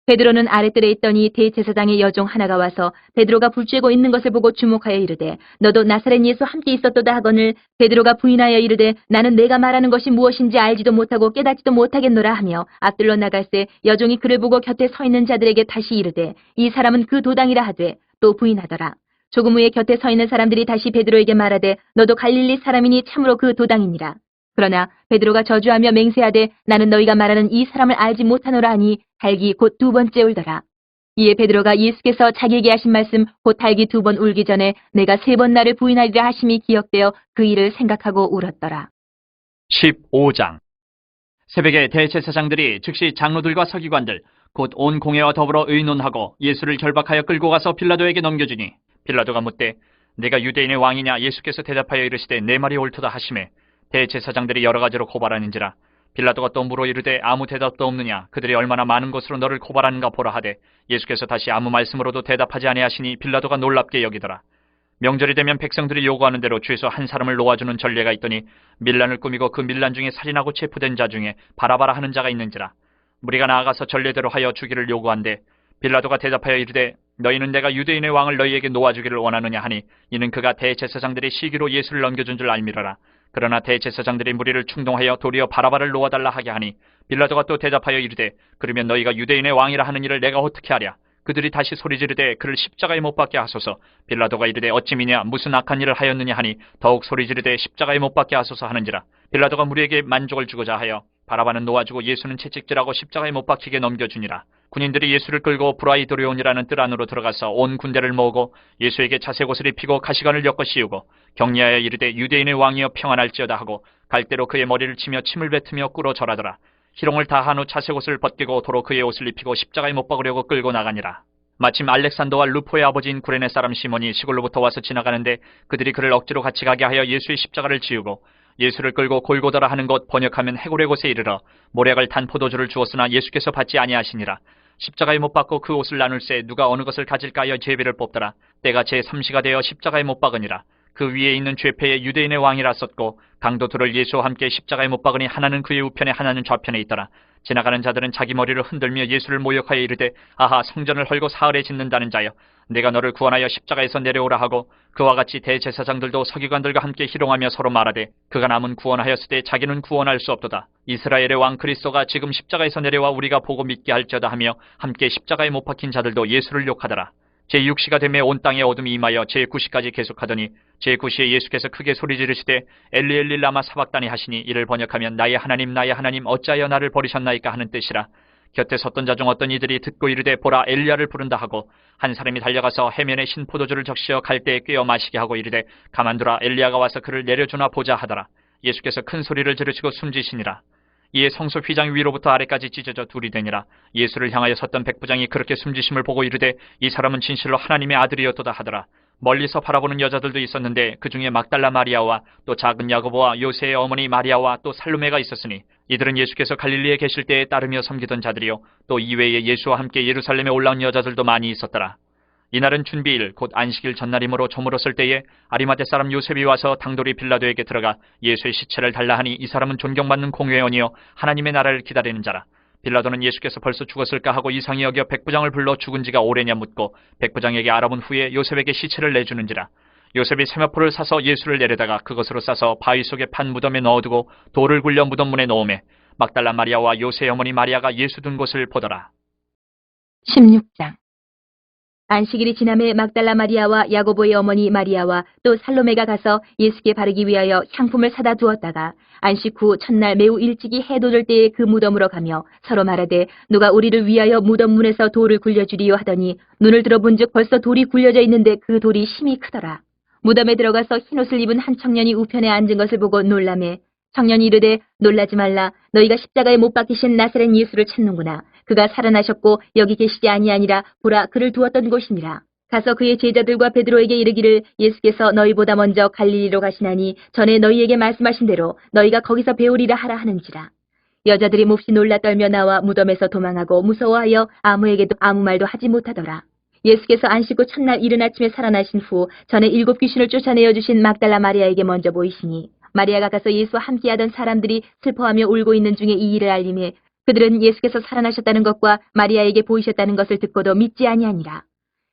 베드로는 아랫뜰에 있더니 대제사장의 여종 하나가 와서 베드로가 불 쬐고 있는 것을 보고 주목하여 이르되 너도 나사렛 예수 함께 있었도다 하거늘 베드로가 부인하여 이르되 나는 내가 말하는 것이 무엇인지 알지도 못하고 깨닫지도 못하겠노라 하며 앞들로 나갈새 여종이 그를 보고 곁에 서 있는 자들에게 다시 이르되 이 사람은 그 도당이라 하되 또 부인하더라. 조금 후에 곁에 서 있는 사람들이 다시 베드로에게 말하되 너도 갈릴리 사람이니 참으로 그 도당이니라. 그러나 베드로가 저주하며 맹세하되 나는 너희가 말하는 이 사람을 알지 못하노라 하니 달기 곧 두 번째 울더라. 이에 베드로가 예수께서 자기에게 하신 말씀 곧 달기 두 번 울기 전에 내가 세 번 나를 부인하리라 하심이 기억되어 그 일을 생각하고 울었더라. 15장. 새벽에 대제사장들이 즉시 장로들과 서기관들 곧 온 공회와 더불어 의논하고 예수를 결박하여 끌고 가서 빌라도에게 넘겨주니 빌라도가 묻되 내가 유대인의 왕이냐? 예수께서 대답하여 이르시되 내 말이 옳도다 하시매 대제사장들이 여러 가지로 고발하는지라. 빌라도가 또 물어 이르되 아무 대답도 없느냐? 그들이 얼마나 많은 것으로 너를 고발하는가 보라 하되 예수께서 다시 아무 말씀으로도 대답하지 아니하시니 빌라도가 놀랍게 여기더라. 명절이 되면 백성들이 요구하는 대로 죄수 한 사람을 놓아주는 전례가 있더니 밀란을 꾸미고 그 밀란 중에 살인하고 체포된 자 중에 바라바라 하는 자가 있는지라. 무리가 나아가서 전례대로 하여 주기를 요구한데 빌라도가 대답하여 이르되 너희는 내가 유대인의 왕을 너희에게 놓아주기를 원하느냐 하니 이는 그가 대제사장들의 시기로 예수를 넘겨준 줄 알미러라. 그러나 대제사장들이 무리를 충동하여 도리어 바라바를 놓아달라 하게 하니 빌라도가 또 대답하여 이르되 그러면 너희가 유대인의 왕이라 하는 일을 내가 어떻게 하랴? 그들이 다시 소리 지르되 그를 십자가에 못 박게 하소서. 빌라도가 이르되 어찌미냐? 무슨 악한 일을 하였느냐 하니 더욱 소리 지르되 십자가에 못 박게 하소서 하는지라. 빌라도가 무리에게 만족을 주고자 하여 바라바는 놓아주고 예수는 채찍질하고 십자가에 못 박히게 넘겨주니라. 군인들이 예수를 끌고 브라이도리온이라는 뜰 안으로 들어가서 온 군대를 모으고 예수에게 자색 옷을 입히고 가시관을 엮어 씌우고 격려하여 이르되 유대인의 왕이여 평안할지어다 하고 갈대로 그의 머리를 치며 침을 뱉으며 꿇어 절하더라. 희롱을 다한 후 자색 옷을 벗기고 도로 그의 옷을 입히고 십자가에 못 박으려고 끌고 나가니라. 마침 알렉산더와 루포의 아버지인 구레네 사람 시몬이 시골로부터 와서 지나가는데 그들이 그를 억지로 같이 가게 하여 예수의 십자가를 지우고 예수를 끌고 골고다라 하는 곳 번역하면 해골의 곳에 이르러 모략을 탄 포도주를 주었으나 예수께서 받지 아니하시니라. 십자가에 못 박고 그 옷을 나눌새 누가 어느 것을 가질까 하여 제비를 뽑더라. 때가 제3시가 되어 십자가에 못 박으니라. 그 위에 있는 죄패에 유대인의 왕이라 썼고 강도 둘을 예수와 함께 십자가에 못 박으니 하나는 그의 우편에 하나는 좌편에 있더라. 지나가는 자들은 자기 머리를 흔들며 예수를 모욕하여 이르되 아하 성전을 헐고 사흘에 짓는다는 자여 내가 너를 구원하여 십자가에서 내려오라 하고 그와 같이 대제사장들도 서기관들과 함께 희롱하며 서로 말하되 그가 남은 구원하였으되 자기는 구원할 수 없도다. 이스라엘의 왕 그리스도가 지금 십자가에서 내려와 우리가 보고 믿게 할지어다 하며 함께 십자가에 못 박힌 자들도 예수를 욕하더라. 제6시가 되매 온 땅에 어둠이 임하여 제9시까지 계속하더니 제9시에 예수께서 크게 소리 지르시되 엘리 엘리 라마 사박다니 하시니 이를 번역하면 나의 하나님 어찌하여 나를 버리셨나이까 하는 뜻이라. 곁에 섰던 자 중 어떤 이들이 듣고 이르되 보라 엘리야를 부른다 하고 한 사람이 달려가서 해면에 신 포도주를 적시어 갈대에 꿰어 마시게 하고 이르되 가만두라 엘리야가 와서 그를 내려주나 보자 하더라. 예수께서 큰 소리를 지르시고 숨지시니라. 이에 성소 휘장 위로부터 아래까지 찢어져 둘이 되니라. 예수를 향하여 섰던 백부장이 그렇게 숨지심을 보고 이르되 이 사람은 진실로 하나님의 아들이었도다 하더라. 멀리서 바라보는 여자들도 있었는데 그 중에 막달라 마리아와 또 작은 야고보와 요새의 어머니 마리아와 또 살로메가 있었으니 이들은 예수께서 갈릴리에 계실 때에 따르며 섬기던 자들이요 또 이외에 예수와 함께 예루살렘에 올라온 여자들도 많이 있었더라. 이날은 준비일 곧 안식일 전날이므로 저물었을 때에 아리마대 사람 요셉이 와서 당돌이 빌라도에게 들어가 예수의 시체를 달라 하니 이 사람은 존경받는 공회원이요 하나님의 나라를 기다리는 자라. 빌라도는 예수께서 벌써 죽었을까 하고 이상히 여겨 백부장을 불러 죽은 지가 오래냐 묻고 백부장에게 알아본 후에 요셉에게 시체를 내주는지라. 요셉이 세마포를 사서 예수를 내려다가 그것으로 싸서 바위 속에 판 무덤에 넣어두고 돌을 굴려 무덤문에 넣으매 막달라 마리아와 요새의 어머니 마리아가 예수 둔 곳을 보더라. 16장. 안식일이 지남에 막달라 마리아와 야고보의 어머니 마리아와 또 살로메가 가서 예수께 바르기 위하여 향품을 사다 두었다가 안식 후 첫날 매우 일찍이 해 돋을 때에 그 무덤으로 가며 서로 말하되 누가 우리를 위하여 무덤 문에서 돌을 굴려주리요 하더니 눈을 들어본즉 벌써 돌이 굴려져 있는데 그 돌이 심히 크더라. 무덤에 들어가서 흰옷을 입은 한 청년이 우편에 앉은 것을 보고 놀라매 청년이 이르되 놀라지 말라 너희가 십자가에 못 박히신 나사렛 예수를 찾는구나. 그가 살아나셨고 여기 계시지 아니하니라 보라 그를 두었던 곳이니라. 가서 그의 제자들과 베드로에게 이르기를 예수께서 너희보다 먼저 갈릴리로 가시나니 전에 너희에게 말씀하신 대로 너희가 거기서 배우리라 하라 하는지라. 여자들이 몹시 놀라 떨며 나와 무덤에서 도망하고 무서워하여 아무에게도 아무 말도 하지 못하더라. 예수께서 안식 후 첫날 이른 아침에 살아나신 후 전에 7 귀신을 쫓아내어 주신 막달라 마리아에게 먼저 보이시니 마리아가 가서 예수와 함께하던 사람들이 슬퍼하며 울고 있는 중에 이 일을 알림해 그들은 예수께서 살아나셨다는 것과 마리아에게 보이셨다는 것을 듣고도 믿지 아니하니라.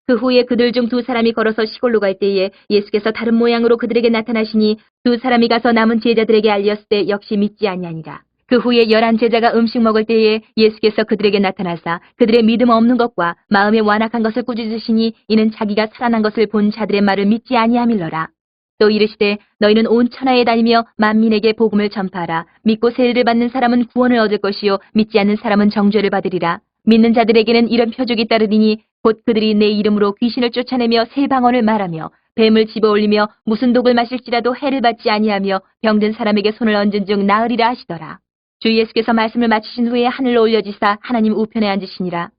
그 후에 그들 중 2 사람이 걸어서 시골로 갈 때에 예수께서 다른 모양으로 그들에게 나타나시니 2 사람이 가서 남은 제자들에게 알렸을 때 역시 믿지 아니하니라. 그 후에 11 제자가 음식 먹을 때에 예수께서 그들에게 나타나사 그들의 믿음 없는 것과 마음에 완악한 것을 꾸짖으시니 이는 자기가 살아난 것을 본 자들의 말을 믿지 아니함일러라. 또 이르시되 너희는 온 천하에 다니며 만민에게 복음을 전파하라. 믿고 세례를 받는 사람은 구원을 얻을 것이요 믿지 않는 사람은 정죄를 받으리라. 믿는 자들에게는 이런 표적이 따르리니 곧 그들이 내 이름으로 귀신을 쫓아내며 새 방언을 말하며 뱀을 집어올리며 무슨 독을 마실지라도 해를 받지 아니하며 병든 사람에게 손을 얹은 즉 나으리라 하시더라. 주 예수께서 말씀을 마치신 후에 하늘로 올려지사 하나님 우편에 앉으시니라.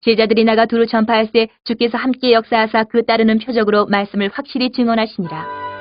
제자들이 나가 두루 전파할 때 주께서 함께 역사하사 그 따르는 표적으로 말씀을 확실히 증언하시니라.